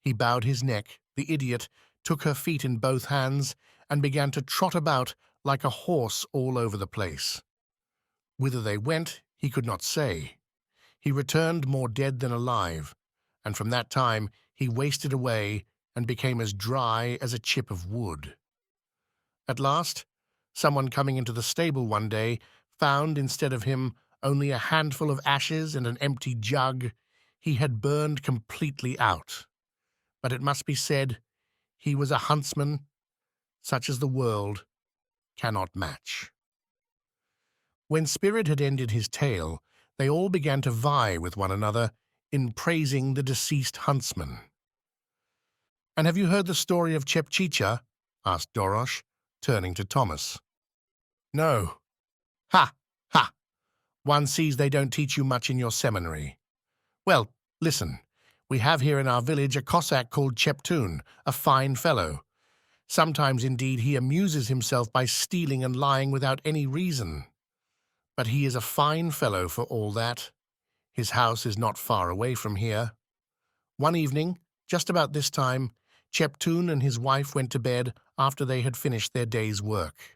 He bowed his neck, the idiot took her feet in both hands, and began to trot about like a horse all over the place. Whither they went, he could not say. He returned more dead than alive, and from that time he wasted away and became as dry as a chip of wood. At last, someone coming into the stable one day found instead of him only a handful of ashes and an empty jug. He had burned completely out. But it must be said, he was a huntsman such as the world cannot match." When Spirit had ended his tale, they all began to vie with one another in praising the deceased huntsman. "And have you heard the story of Chepchicha?" asked Dorosh, turning to Thomas. "No." "Ha! Ha! One sees they don't teach you much in your seminary. Well, listen. We have here in our village a Cossack called Cheptun, a fine fellow. Sometimes, indeed, he amuses himself by stealing and lying without any reason. But he is a fine fellow for all that. His house is not far away from here. One evening, just about this time, Cheptun and his wife went to bed after they had finished their day's work.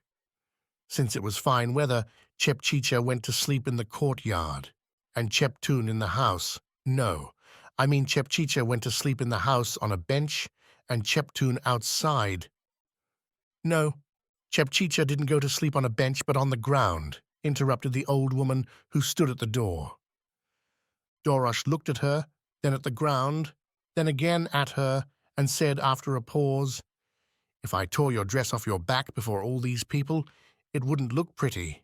Since it was fine weather, Chepchicha went to sleep in the courtyard, and Cheptun in the house. No, I mean Chepchicha went to sleep in the house on a bench, and Cheptun outside. No, Chepchicha didn't go to sleep on a bench but on the ground, interrupted the old woman who stood at the door. Dorosh looked at her, then at the ground, then again at her, and said after a pause, "If I tore your dress off your back before all these people, it wouldn't look pretty."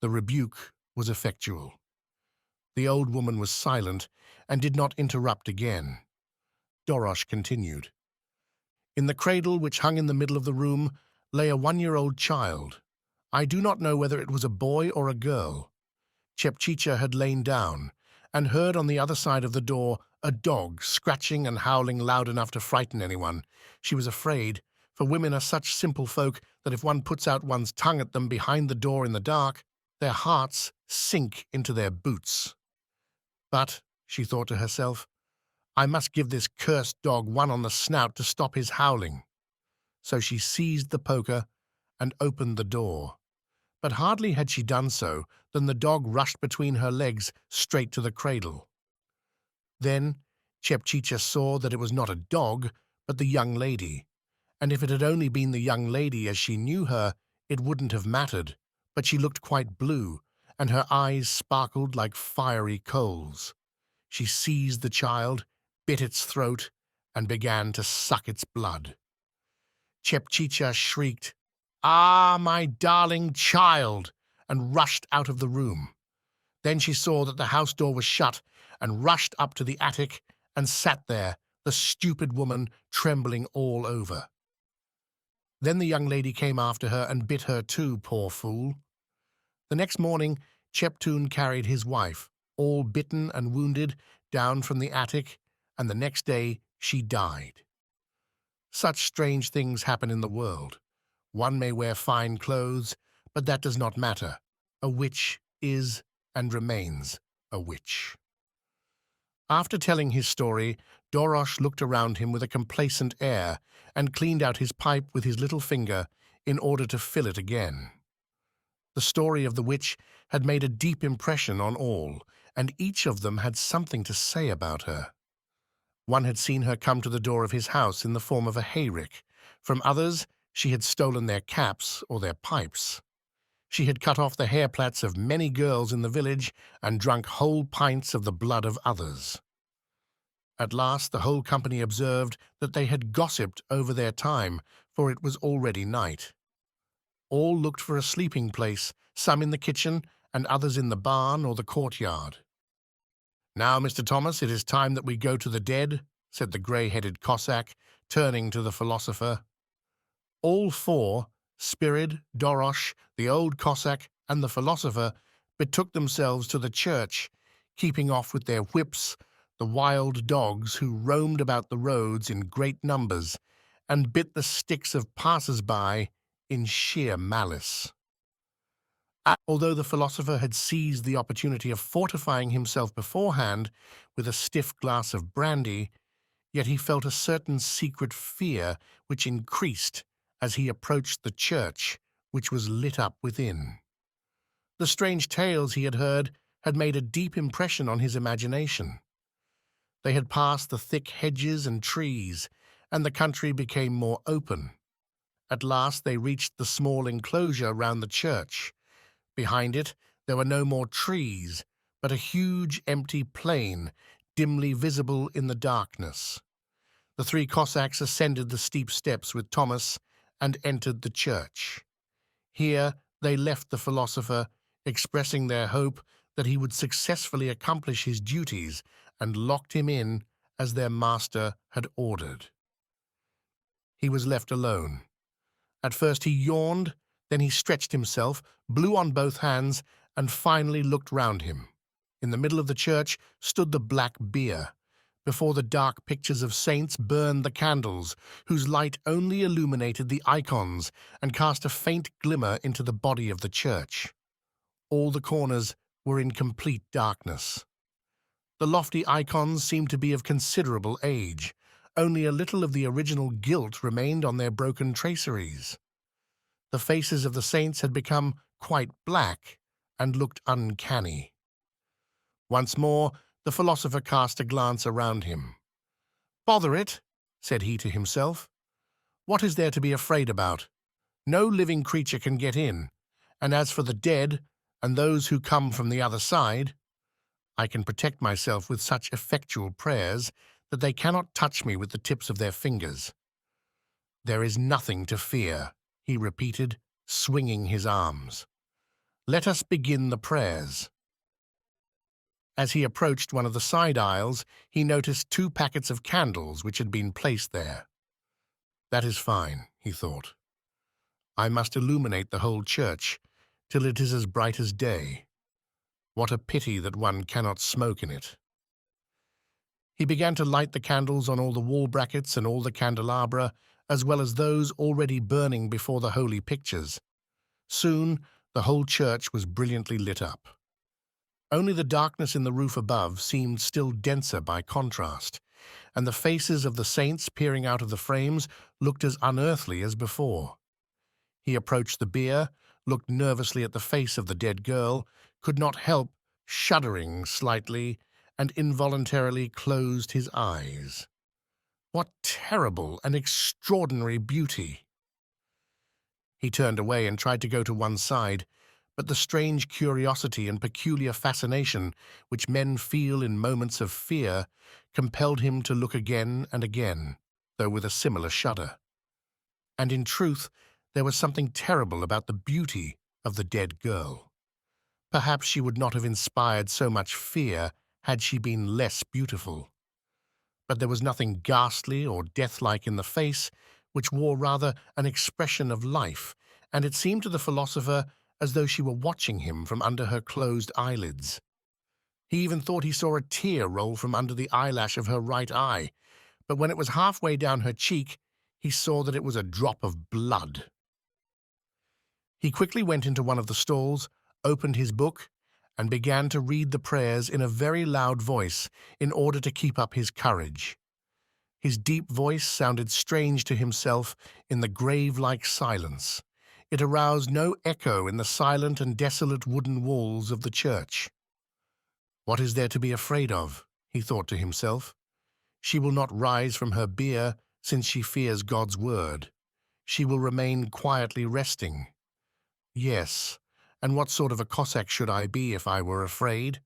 The rebuke was effectual. The old woman was silent and did not interrupt again. Dorosh continued. In the cradle which hung in the middle of the room lay a 1-year-old child. I do not know whether it was a boy or a girl. Chepchicha had lain down and heard on the other side of the door a dog scratching and howling loud enough to frighten anyone. She was afraid, for women are such simple folk that if one puts out one's tongue at them behind the door in the dark, their hearts sink into their boots. But, she thought to herself, I must give this cursed dog one on the snout to stop his howling. So she seized the poker and opened the door. But hardly had she done so than the dog rushed between her legs straight to the cradle. Then Chepchicha saw that it was not a dog, but the young lady, and if it had only been the young lady as she knew her, it wouldn't have mattered, but she looked quite blue, and her eyes sparkled like fiery coals. She seized the child, bit its throat, and began to suck its blood. Chepchicha shrieked, "Ah, my darling child!" and rushed out of the room. Then she saw that the house door was shut and rushed up to the attic and sat there, the stupid woman trembling all over. Then the young lady came after her and bit her too, poor fool. The next morning, Cheptun carried his wife, all bitten and wounded, down from the attic, and the next day she died. Such strange things happen in the world. One may wear fine clothes, but that does not matter. A witch is and remains a witch. After telling his story, Dorosh looked around him with a complacent air and cleaned out his pipe with his little finger in order to fill it again. The story of the witch had made a deep impression on all, and each of them had something to say about her. One had seen her come to the door of his house in the form of a hayrick. From others, she had stolen their caps or their pipes. She had cut off the hairplaits of many girls in the village and drunk whole pints of the blood of others. At last the whole company observed that they had gossiped over their time, for it was already night. All looked for a sleeping place, some in the kitchen and others in the barn or the courtyard. "Now, Mr. Thomas, it is time that we go to the dead," said the grey-headed Cossack, turning to the philosopher. All four, Spirid, Dorosh, the old Cossack, and the philosopher, betook themselves to the church, keeping off with their whips the wild dogs who roamed about the roads in great numbers and bit the sticks of passers-by in sheer malice. Although the philosopher had seized the opportunity of fortifying himself beforehand with a stiff glass of brandy, yet he felt a certain secret fear which increased as he approached the church, which was lit up within. The strange tales he had heard had made a deep impression on his imagination. They had passed the thick hedges and trees, and the country became more open. At last they reached the small enclosure round the church. Behind it there were no more trees, but a huge empty plain, dimly visible in the darkness. The three Cossacks ascended the steep steps with Thomas and entered the church. Here they left the philosopher, expressing their hope that he would successfully accomplish his duties, and locked him in as their master had ordered. He was left alone. At first he yawned, then he stretched himself, blew on both hands, and finally looked round him. In the middle of the church stood the black bier. Before the dark pictures of saints burned the candles, whose light only illuminated the icons and cast a faint glimmer into the body of the church. All the corners were in complete darkness. The lofty icons seemed to be of considerable age. Only a little of the original gilt remained on their broken traceries. The faces of the saints had become quite black and looked uncanny. Once more, the philosopher cast a glance around him. "Bother it," said he to himself. "What is there to be afraid about? No living creature can get in, and as for the dead and those who come from the other side, I can protect myself with such effectual prayers that they cannot touch me with the tips of their fingers. There is nothing to fear," he repeated, swinging his arms. "Let us begin the prayers." As he approached one of the side aisles, he noticed 2 packets of candles which had been placed there. That is fine, he thought. I must illuminate the whole church, till it is as bright as day. What a pity that one cannot smoke in it. He began to light the candles on all the wall brackets and all the candelabra, as well as those already burning before the holy pictures. Soon the whole church was brilliantly lit up. Only the darkness in the roof above seemed still denser by contrast, and the faces of the saints peering out of the frames looked as unearthly as before. He approached the bier, looked nervously at the face of the dead girl, could not help shuddering slightly, and involuntarily closed his eyes. What terrible and extraordinary beauty! He turned away and tried to go to one side, but the strange curiosity and peculiar fascination which men feel in moments of fear compelled him to look again and again, though with a similar shudder. And in truth, there was something terrible about the beauty of the dead girl. Perhaps she would not have inspired so much fear had she been less beautiful. But there was nothing ghastly or death-like in the face, which wore rather an expression of life, and it seemed to the philosopher as though she were watching him from under her closed eyelids. He even thought he saw a tear roll from under the eyelash of her right eye, but when it was halfway down her cheek, he saw that it was a drop of blood. He quickly went into one of the stalls, opened his book, and began to read the prayers in a very loud voice in order to keep up his courage. His deep voice sounded strange to himself in the grave-like silence. It aroused no echo in the silent and desolate wooden walls of the church. What is there to be afraid of? He thought to himself. She will not rise from her bier since she fears God's word. She will remain quietly resting. Yes, and what sort of a Cossack should I be if I were afraid?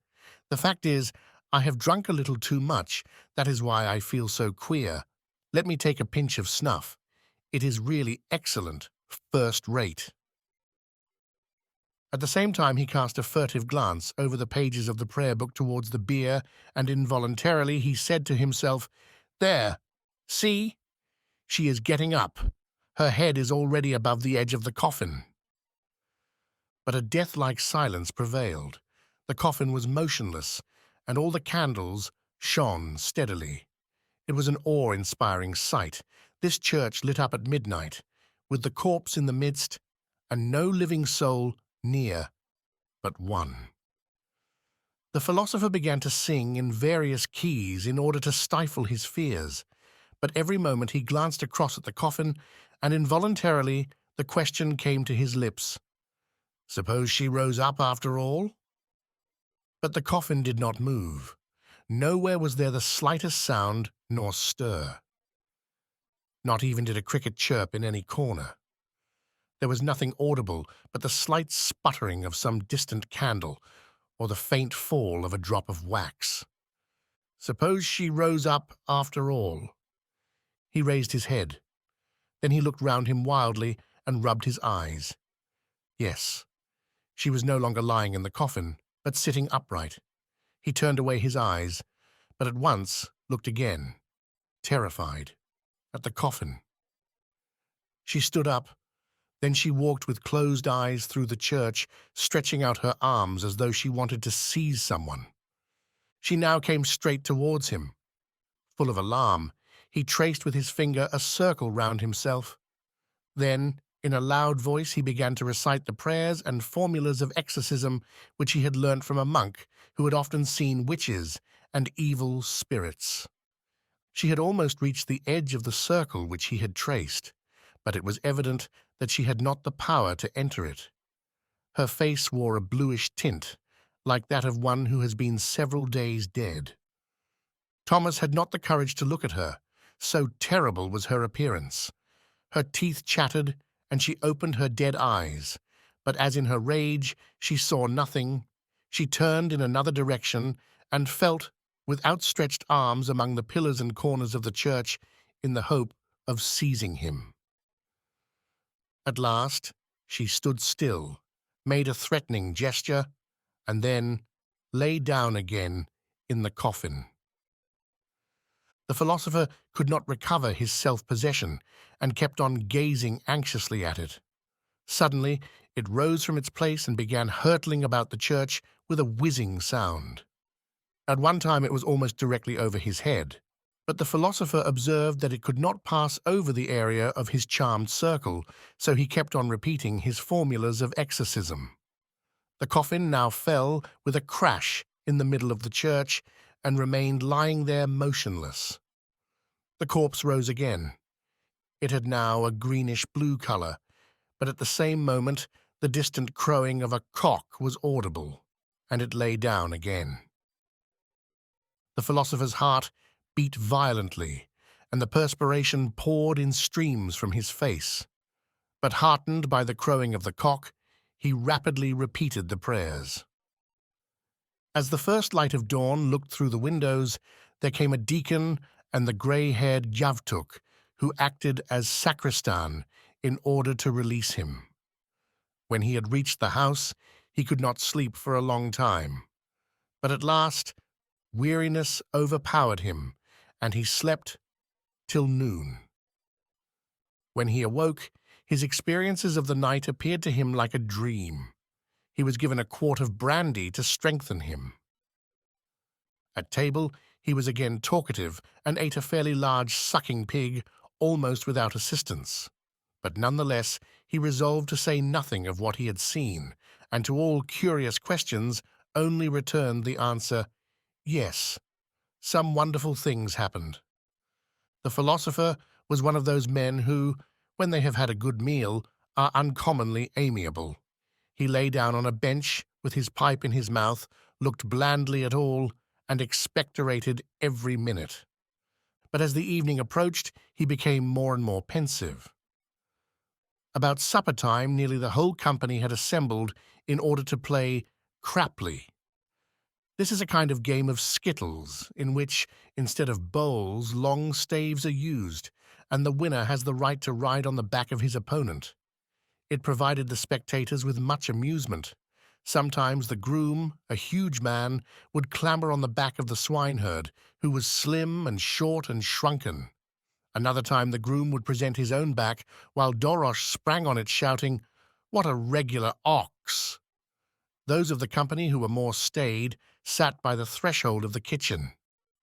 The fact is, I have drunk a little too much. That is why I feel so queer. Let me take a pinch of snuff. It is really excellent, first rate. At the same time, he cast a furtive glance over the pages of the prayer book towards the bier, and involuntarily he said to himself, "There, see? She is getting up. Her head is already above the edge of the coffin." But a death-like silence prevailed. The coffin was motionless, and all the candles shone steadily. It was an awe-inspiring sight, this church lit up at midnight, with the corpse in the midst, and no living soul near but one. The philosopher began to sing in various keys in order to stifle his fears, but every moment he glanced across at the coffin, and involuntarily the question came to his lips, "Suppose she rose up after all?" But the coffin did not move. Nowhere was there the slightest sound nor stir. Not even did a cricket chirp in any corner. There was nothing audible but the slight sputtering of some distant candle or the faint fall of a drop of wax. Suppose she rose up after all? He raised his head. Then he looked round him wildly and rubbed his eyes. Yes, she was no longer lying in the coffin, but sitting upright. He turned away his eyes, but at once looked again, terrified, at the coffin. She stood up. Then she walked with closed eyes through the church, stretching out her arms as though she wanted to seize someone. She now came straight towards him. Full of alarm, he traced with his finger a circle round himself. Then, in a loud voice, he began to recite the prayers and formulas of exorcism which he had learnt from a monk who had often seen witches and evil spirits. She had almost reached the edge of the circle which he had traced, but it was evident that she had not the power to enter it. Her face wore a bluish tint, like that of one who has been several days dead. Thomas had not the courage to look at her, so terrible was her appearance. Her teeth chattered, and she opened her dead eyes, but as in her rage she saw nothing, she turned in another direction and felt with outstretched arms among the pillars and corners of the church in the hope of seizing him. At last she stood still, made a threatening gesture, and then lay down again in the coffin. The philosopher could not recover his self-possession and kept on gazing anxiously at it. Suddenly, it rose from its place and began hurtling about the church with a whizzing sound. At one time it was almost directly over his head, but the philosopher observed that it could not pass over the area of his charmed circle, so he kept on repeating his formulas of exorcism. The coffin now fell with a crash in the middle of the church and remained lying there motionless. The corpse rose again. It had now a greenish-blue color, but at the same moment the distant crowing of a cock was audible, and it lay down again. The philosopher's heart beat violently, and the perspiration poured in streams from his face. But heartened by the crowing of the cock, he rapidly repeated the prayers. As the first light of dawn looked through the windows, there came a deacon and the grey-haired Yavtuk, who acted as sacristan in order to release him. When he had reached the house, he could not sleep for a long time. But at last, weariness overpowered him, and he slept till noon. When he awoke, his experiences of the night appeared to him like a dream. He was given a quart of brandy to strengthen him. At table, he was again talkative and ate a fairly large sucking pig almost without assistance. But nonetheless, he resolved to say nothing of what he had seen, and to all curious questions only returned the answer, "Yes, some wonderful things happened." The philosopher was one of those men who, when they have had a good meal, are uncommonly amiable. He lay down on a bench with his pipe in his mouth, looked blandly at all, and expectorated every minute. But as the evening approached, he became more and more pensive. About supper time, nearly the whole company had assembled in order to play crapley. This is a kind of game of skittles in which, instead of bowls, long staves are used, and the winner has the right to ride on the back of his opponent. It provided the spectators with much amusement. Sometimes the groom, a huge man, would clamber on the back of the swineherd, who was slim and short and shrunken. Another time the groom would present his own back, while Dorosh sprang on it shouting, "What a regular ox!" Those of the company who were more staid sat by the threshold of the kitchen.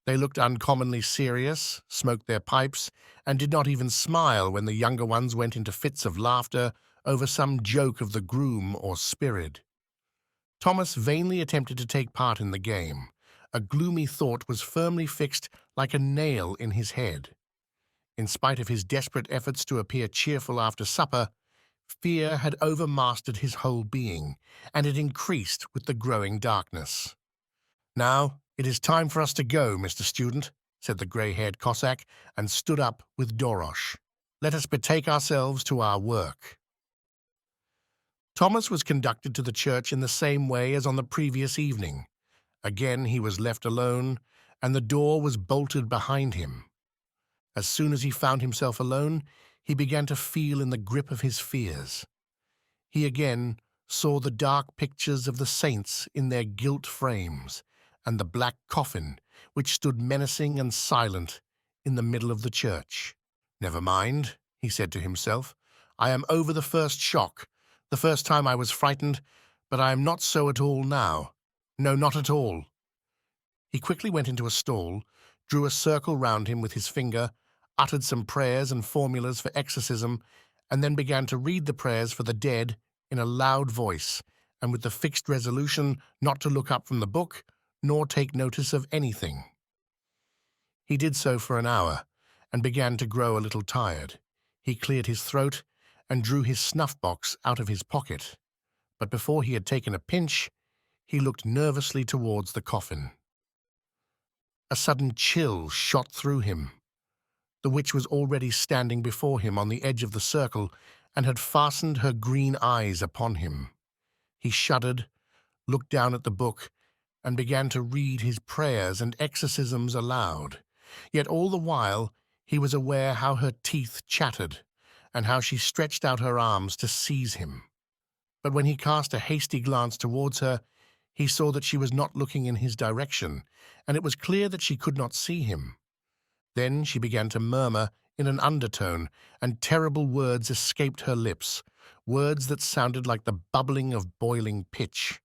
They looked uncommonly serious, smoked their pipes, and did not even smile when the younger ones went into fits of laughter over some joke of the groom or spirit. Thomas vainly attempted to take part in the game. A gloomy thought was firmly fixed like a nail in his head. In spite of his desperate efforts to appear cheerful after supper, fear had overmastered his whole being, and it increased with the growing darkness. "Now, it is time for us to go, Mr. Student," said the grey-haired Cossack, and stood up with Dorosh. "Let us betake ourselves to our work." Thomas was conducted to the church in the same way as on the previous evening. Again he was left alone, and the door was bolted behind him. As soon as he found himself alone, he began to feel in the grip of his fears. He again saw the dark pictures of the saints in their gilt frames, and the black coffin, which stood menacing and silent in the middle of the church. "Never mind," he said to himself. "I am over the first shock. The first time I was frightened, but I am not so at all now. No, not at all." He quickly went into a stall, drew a circle round him with his finger, uttered some prayers and formulas for exorcism, and then began to read the prayers for the dead in a loud voice, and with the fixed resolution not to look up from the book, nor take notice of anything. He did so for an hour, and began to grow a little tired. He cleared his throat, and drew his snuff-box out of his pocket. But before he had taken a pinch, he looked nervously towards the coffin. A sudden chill shot through him. The witch was already standing before him on the edge of the circle, and had fastened her green eyes upon him. He shuddered, looked down at the book, and began to read his prayers and exorcisms aloud. Yet all the while he was aware how her teeth chattered, and how she stretched out her arms to seize him. But when he cast a hasty glance towards her, He saw that she was not looking in his direction, and it was clear that she could not see him. Then she began to murmur in an undertone, and terrible words escaped her lips, words that sounded like the bubbling of boiling pitch.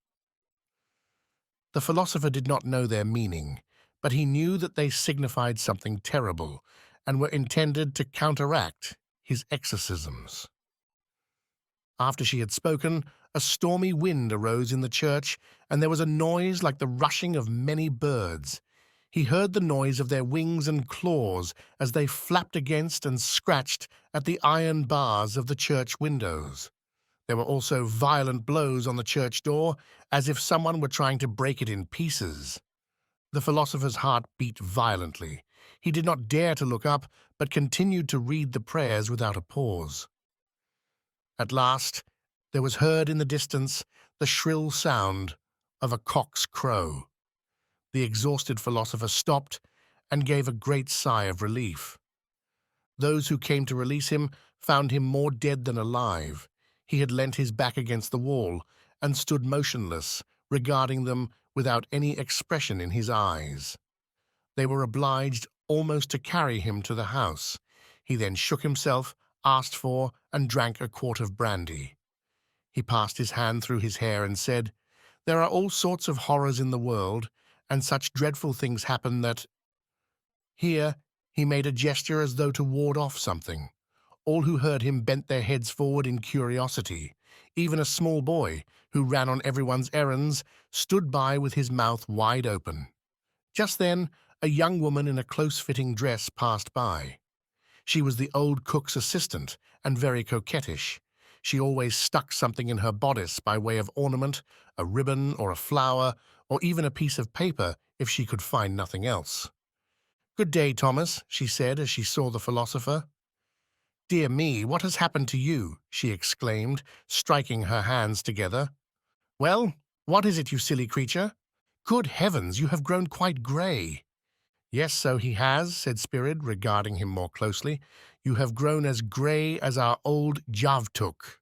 The philosopher did not know their meaning, but he knew that they signified something terrible, and were intended to counteract his exorcisms. After she had spoken, a stormy wind arose in the church, and there was a noise like the rushing of many birds. He heard the noise of their wings and claws as they flapped against and scratched at the iron bars of the church windows. There were also violent blows on the church door, as if someone were trying to break it in pieces. The philosopher's heart beat violently. He did not dare to look up, but continued to read the prayers without a pause. At last, there was heard in the distance the shrill sound of a cock's crow. The exhausted philosopher stopped and gave a great sigh of relief. Those who came to release him found him more dead than alive. He had leant his back against the wall and stood motionless, regarding them without any expression in his eyes. They were obliged almost to carry him to the house. He then shook himself, asked for, and drank a quart of brandy. He passed his hand through his hair and said, "There are all sorts of horrors in the world, and such dreadful things happen that—" Here he made a gesture as though to ward off something. All who heard him bent their heads forward in curiosity. Even a small boy, who ran on everyone's errands, stood by with his mouth wide open. Just then, a young woman in a close-fitting dress passed by. She was the old cook's assistant, and very coquettish. She always stuck something in her bodice by way of ornament, a ribbon or a flower, or even a piece of paper if she could find nothing else. "Good day, Thomas," she said as she saw the philosopher. "Dear me, what has happened to you?" she exclaimed, striking her hands together. "Well, what is it, you silly creature? Good heavens, you have grown quite grey." "Yes, so he has," said Spirid, regarding him more closely. "You have grown as grey as our old Javtuk."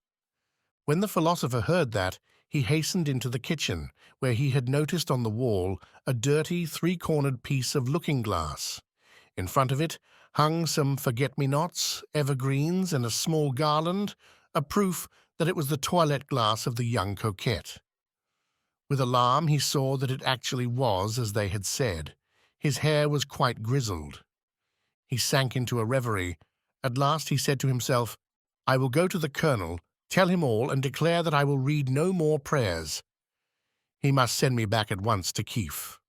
When the philosopher heard that, he hastened into the kitchen, where he had noticed on the wall a dirty, three-cornered piece of looking-glass. In front of it hung some forget-me-nots, evergreens, and a small garland, a proof that it was the toilette glass of the young coquette. With alarm he saw that it actually was as they had said. His hair was quite grizzled. He sank into a reverie. At last he said to himself, "I will go to the colonel, tell him all, and declare that I will read no more prayers. He must send me back at once to Kiev."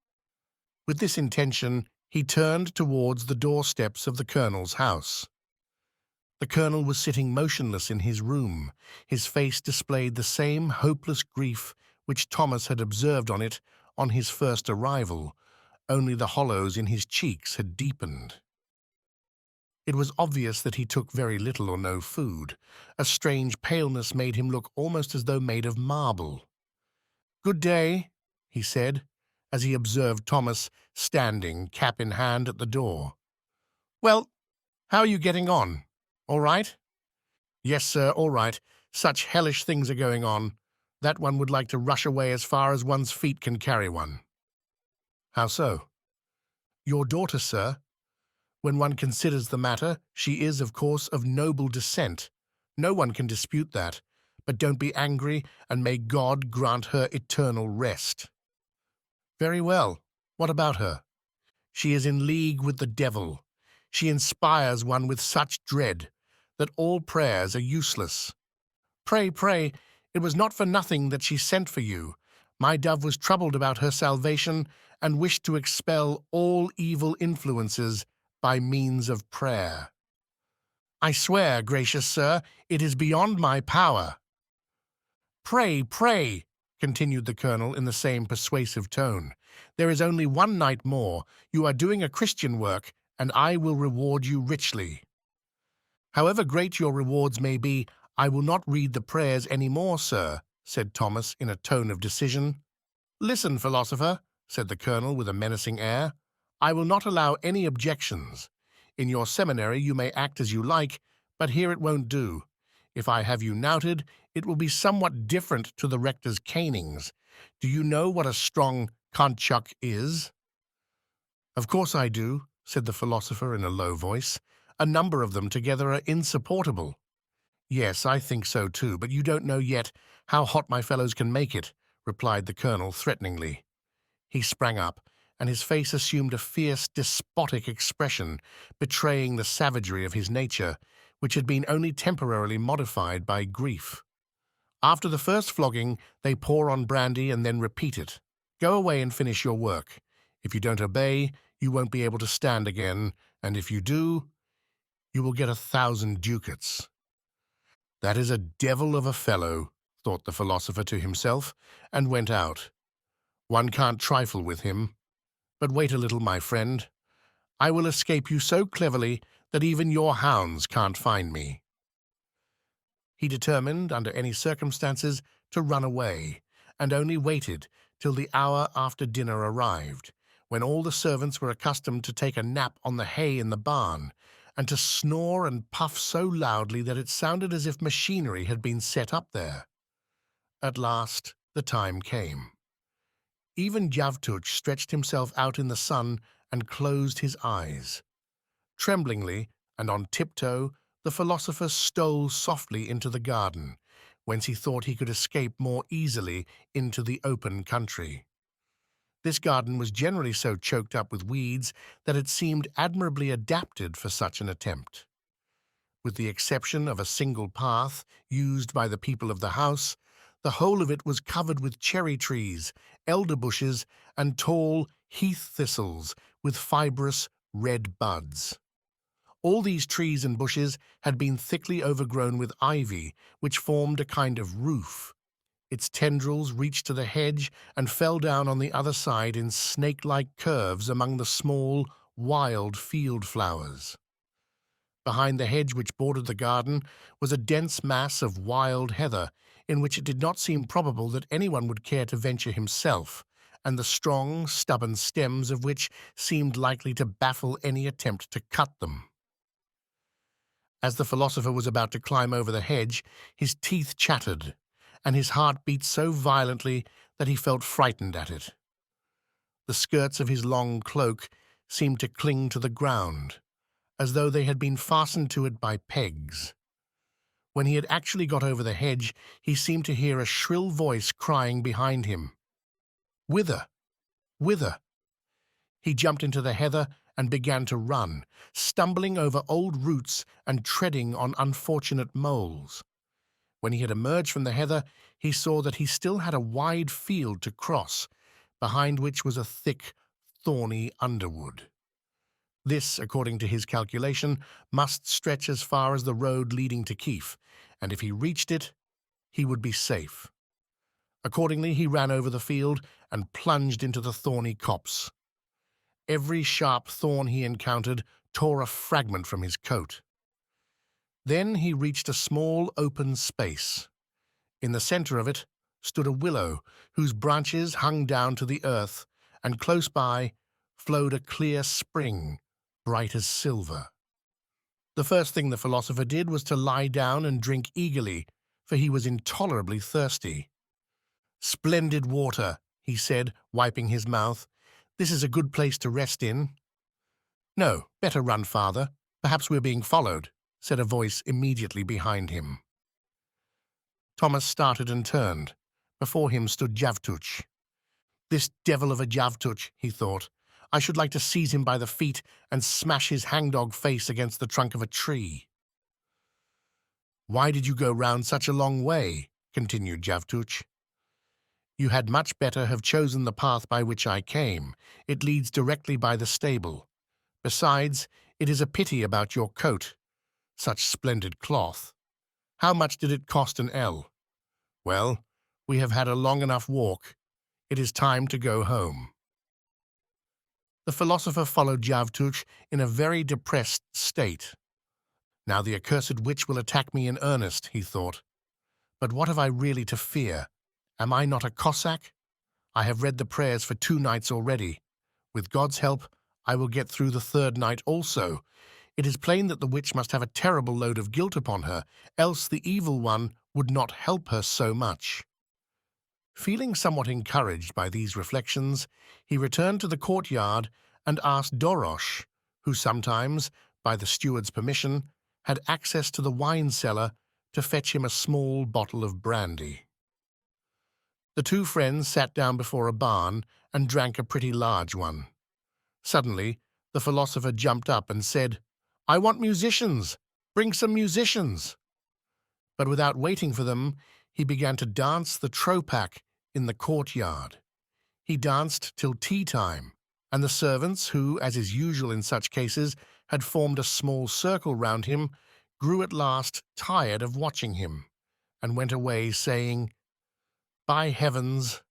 With this intention, he turned towards the doorsteps of the colonel's house. The colonel was sitting motionless in his room. His face displayed the same hopeless grief which Thomas had observed on it on his first arrival, only the hollows in his cheeks had deepened. It was obvious that he took very little or no food. A strange paleness made him look almost as though made of marble. "Good day," he said, as he observed Thomas standing, cap in hand, at the door. "Well, how are you getting on? All right?" "Yes, sir, all right. Such hellish things are going on that one would like to rush away as far as one's feet can carry one." "How so?" "Your daughter, sir. When one considers the matter, she is, of course, of noble descent. No one can dispute that. But don't be angry, and may God grant her eternal rest." "Very well. What about her?" "She is in league with the devil. She inspires one with such dread that all prayers are useless. Pray, pray, it was not for nothing that she sent for you. My dove was troubled about her salvation and wished to expel all evil influences by means of prayer." "I swear, gracious sir, it is beyond my power." "Pray, pray," continued the colonel in the same persuasive tone. "There is only one night more. You are doing a Christian work, and I will reward you richly." "However great your rewards may be, I will not read the prayers any more, sir," said Thomas in a tone of decision. "Listen, philosopher," said the colonel with a menacing air. "I will not allow any objections. In your seminary you may act as you like, but here it won't do. If I have you knouted, it will be somewhat different to the rector's canings. Do you know what a strong konchuk is? Of course I do, said the philosopher in a low voice. A number of them together are insupportable. Yes, I think so too, but you don't know yet how hot my fellows can make it, replied the colonel threateningly. He sprang up, and his face assumed a fierce, despotic expression, betraying the savagery of his nature, which had been only temporarily modified by grief. After the first flogging, they pour on brandy and then repeat it. Go away and finish your work. If you don't obey, you won't be able to stand again, and if you do, you will get 1,000 ducats. That is a devil of a fellow, thought the philosopher to himself, and went out. One can't trifle with him. But wait a little, my friend. I will escape you so cleverly that even your hounds can't find me. He determined, under any circumstances, to run away, and only waited till the hour after dinner arrived, when all the servants were accustomed to take a nap on the hay in the barn, and to snore and puff so loudly that it sounded as if machinery had been set up there. At last the time came. Even Javtuch stretched himself out in the sun and closed his eyes. Tremblingly and on tiptoe, the philosopher stole softly into the garden, whence he thought he could escape more easily into the open country. This garden was generally so choked up with weeds that it seemed admirably adapted for such an attempt. With the exception of a single path used by the people of the house, the whole of it was covered with cherry trees, elder bushes, and tall heath thistles with fibrous red buds. All these trees and bushes had been thickly overgrown with ivy, which formed a kind of roof. Its tendrils reached to the hedge and fell down on the other side in snake-like curves among the small, wild field flowers. Behind the hedge which bordered the garden was a dense mass of wild heather, in which it did not seem probable that anyone would care to venture himself, and the strong, stubborn stems of which seemed likely to baffle any attempt to cut them. As the philosopher was about to climb over the hedge, his teeth chattered, and his heart beat so violently that he felt frightened at it. The skirts of his long cloak seemed to cling to the ground, as though they had been fastened to it by pegs. When he had actually got over the hedge, he seemed to hear a shrill voice crying behind him. "Whither? Whither?" He jumped into the heather and began to run, stumbling over old roots and treading on unfortunate moles. When he had emerged from the heather, he saw that he still had a wide field to cross, behind which was a thick, thorny underwood. This, according to his calculation, must stretch as far as the road leading to Kiev, and if he reached it, he would be safe. Accordingly, he ran over the field and plunged into the thorny copse. Every sharp thorn he encountered tore a fragment from his coat. Then he reached a small open space. In the center of it stood a willow whose branches hung down to the earth, and close by flowed a clear spring, bright as silver. The first thing the philosopher did was to lie down and drink eagerly, for he was intolerably thirsty. "Splendid water," he said, wiping his mouth. "This is a good place to rest in." "No, better run, father. Perhaps we're being followed," said a voice immediately behind him. Thomas started and turned. Before him stood Javtuch. "This devil of a Javtuch," he thought. "I should like to seize him by the feet and smash his hangdog face against the trunk of a tree." "Why did you go round such a long way?" continued Javtuch. "You had much better have chosen the path by which I came. It leads directly by the stable. Besides, it is a pity about your coat. Such splendid cloth. How much did it cost an ell? Well, we have had a long enough walk. It is time to go home." The philosopher followed Javtuch in a very depressed state. "Now the accursed witch will attack me in earnest," he thought. "But what have I really to fear? Am I not a Cossack? I have read the prayers for 2 nights already. With God's help, I will get through the 3rd night also. It is plain that the witch must have a terrible load of guilt upon her, else the evil one would not help her so much." Feeling somewhat encouraged by these reflections, he returned to the courtyard and asked Dorosh, who sometimes, by the steward's permission, had access to the wine cellar, to fetch him a small bottle of brandy. The two friends sat down before a barn and drank a pretty large one. Suddenly, the philosopher jumped up and said, "I want musicians! Bring some musicians!" But without waiting for them, he began to dance the tropak in the courtyard. He danced till tea time, and the servants, who, as is usual in such cases, had formed a small circle round him, grew at last tired of watching him, and went away saying, "By heavens,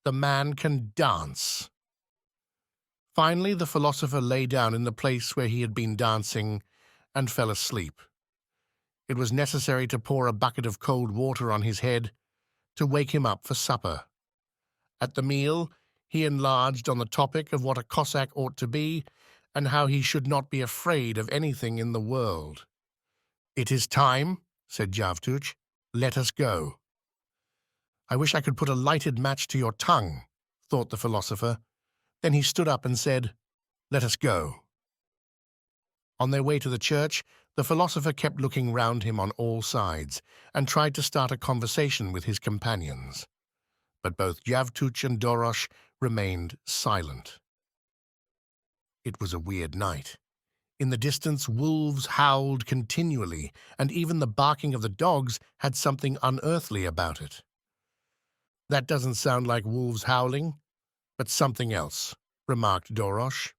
the man can dance!" Finally, the philosopher lay down in the place where he had been dancing and fell asleep. It was necessary to pour a bucket of cold water on his head to wake him up for supper. At the meal, he enlarged on the topic of what a Cossack ought to be and how he should not be afraid of anything in the world. "It is time," said Javtuch. "Let us go." "I wish I could put a lighted match to your tongue," thought the philosopher. Then he stood up and said, "Let us go." On their way to the church, the philosopher kept looking round him on all sides and tried to start a conversation with his companions. But both Javtuch and Dorosh remained silent. It was a weird night. In the distance, wolves howled continually, and even the barking of the dogs had something unearthly about it. "That doesn't sound like wolves howling, but something else," remarked Dorosh.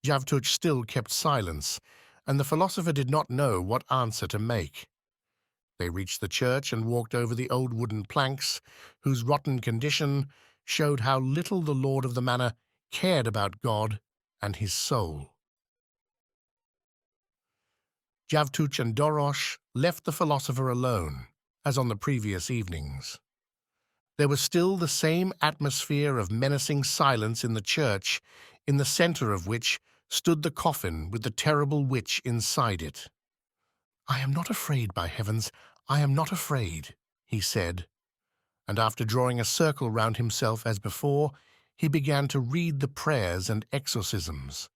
Javtuch still kept silence, and the philosopher did not know what answer to make. They reached the church and walked over the old wooden planks, whose rotten condition showed how little the lord of the manor cared about God and his soul. Javtuch and Dorosh left the philosopher alone, as on the previous evenings. There was still the same atmosphere of menacing silence in the church, in the center of which stood the coffin with the terrible witch inside it. "I am not afraid, by heavens, I am not afraid," he said, and after drawing a circle round himself as before, he began to read the prayers and exorcisms.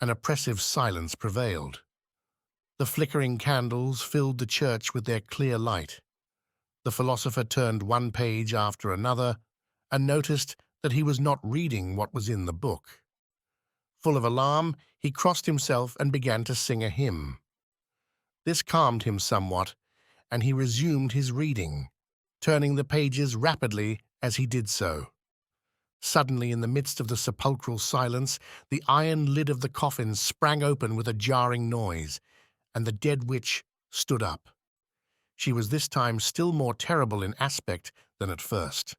An oppressive silence prevailed. The flickering candles filled the church with their clear light. The philosopher turned one page after another and noticed that he was not reading what was in the book. Full of alarm, he crossed himself and began to sing a hymn. This calmed him somewhat, and he resumed his reading, turning the pages rapidly as he did so. Suddenly, in the midst of the sepulchral silence, the iron lid of the coffin sprang open with a jarring noise, and the dead witch stood up. She was this time still more terrible in aspect than at first.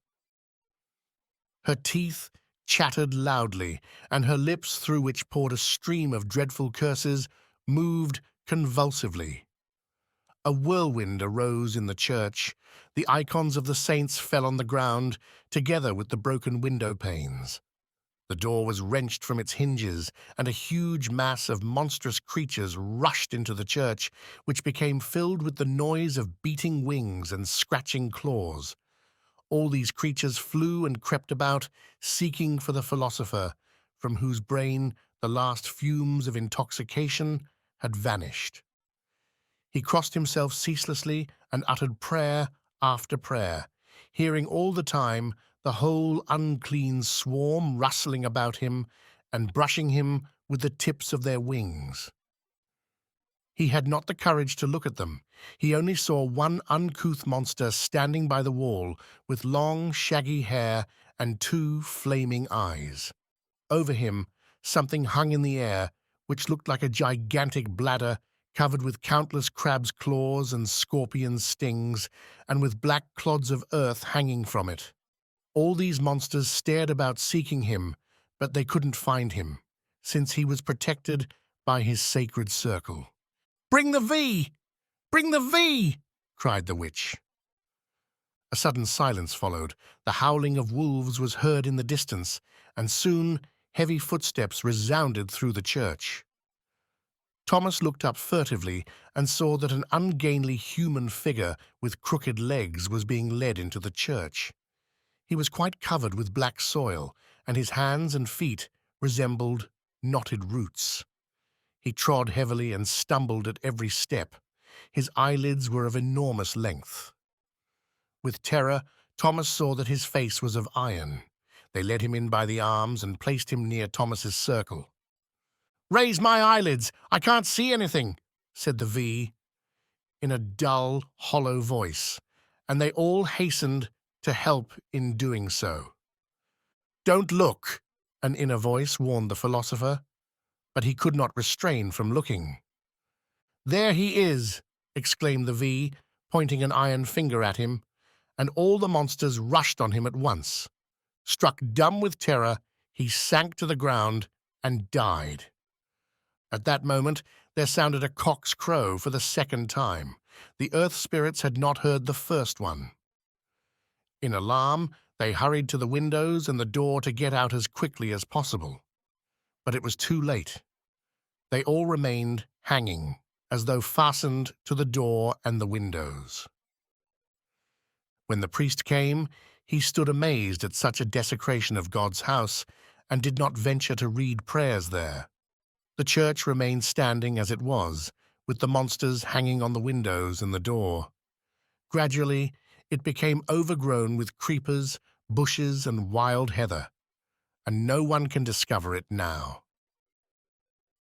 Her teeth chattered loudly, and her lips, through which poured a stream of dreadful curses, moved convulsively. A whirlwind arose in the church. The icons of the saints fell on the ground, together with the broken window panes. The door was wrenched from its hinges, and a huge mass of monstrous creatures rushed into the church, which became filled with the noise of beating wings and scratching claws. All these creatures flew and crept about, seeking for the philosopher, from whose brain the last fumes of intoxication had vanished. He crossed himself ceaselessly and uttered prayer after prayer, hearing all the time the whole unclean swarm rustling about him and brushing him with the tips of their wings. He had not the courage to look at them. He only saw one uncouth monster standing by the wall with long, shaggy hair and two flaming eyes. Over him, something hung in the air, which looked like a gigantic bladder covered with countless crabs' claws and scorpions' stings, and with black clods of earth hanging from it. All these monsters stared about seeking him, but they couldn't find him, since he was protected by his sacred circle. "Bring the V! Bring the V!" cried the witch. A sudden silence followed. The howling of wolves was heard in the distance, and soon heavy footsteps resounded through the church. Thomas looked up furtively and saw that an ungainly human figure with crooked legs was being led into the church. He was quite covered with black soil, and his hands and feet resembled knotted roots. He trod heavily and stumbled at every step. His eyelids were of enormous length. With terror, Thomas saw that his face was of iron. They led him in by the arms and placed him near Thomas's circle. "Raise my eyelids! I can't see anything," said the V, in a dull, hollow voice, and they all hastened to help in doing so. "Don't look," an inner voice warned the philosopher, but he could not restrain from looking. "There he is!" exclaimed the V, pointing an iron finger at him, and all the monsters rushed on him at once. Struck dumb with terror, he sank to the ground and died. At that moment, there sounded a cock's crow for the second time. The earth spirits had not heard the first one. In alarm, they hurried to the windows and the door to get out as quickly as possible. But it was too late. They all remained hanging, as though fastened to the door and the windows. When the priest came, he stood amazed at such a desecration of God's house and did not venture to read prayers there. The church remained standing as it was, with the monsters hanging on the windows and the door. Gradually, it became overgrown with creepers, bushes, and wild heather, and no one can discover it now.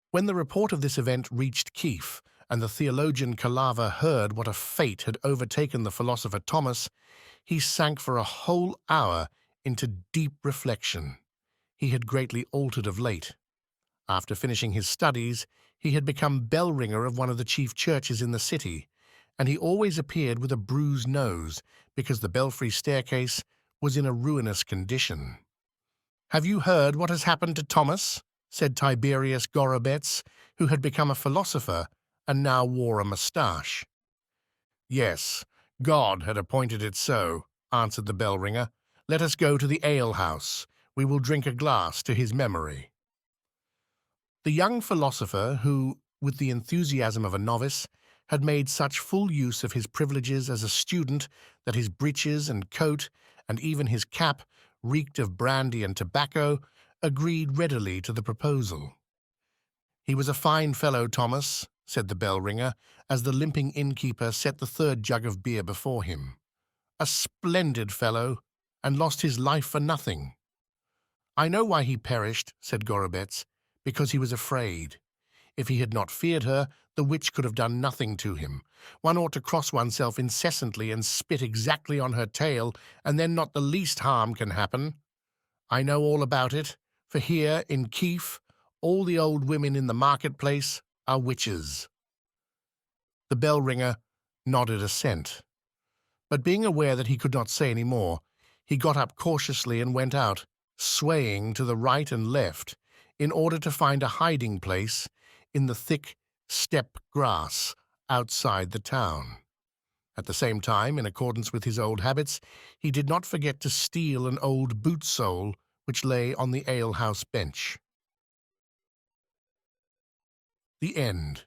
When the report of this event reached Kiev, and the theologian Kalava heard what a fate had overtaken the philosopher Thomas, he sank for a whole hour into deep reflection. He had greatly altered of late. After finishing his studies, he had become bell ringer of one of the chief churches in the city, and he always appeared with a bruised nose because the belfry staircase was in a ruinous condition. "Have you heard what has happened to Thomas?" said Tiberius Gorobetz, who had become a philosopher and now wore a moustache. "Yes, God had appointed it so," answered the bell ringer. "Let us go to the ale-house. We will drink a glass to his memory." The young philosopher, who, with the enthusiasm of a novice, had made such full use of his privileges as a student that his breeches and coat, and even his cap, reeked of brandy and tobacco, agreed readily to the proposal. "He was a fine fellow, Thomas," said the bell-ringer, as the limping innkeeper set the third jug of beer before him. "A splendid fellow, and lost his life for nothing." "I know why he perished," said Gorobetz, "because he was afraid. If he had not feared her, the witch could have done nothing to him. One ought to cross oneself incessantly and spit exactly on her tail, and then not the least harm can happen. I know all about it, for here, in Kiev, all the old women in the marketplace are witches." The bell-ringer nodded assent, but being aware that he could not say any more, he got up cautiously and went out, swaying to the right and left, in order to find a hiding place in the thick steppe grass outside the town. At the same time, in accordance with his old habits, he did not forget to steal an old boot sole which lay on the alehouse bench. The end.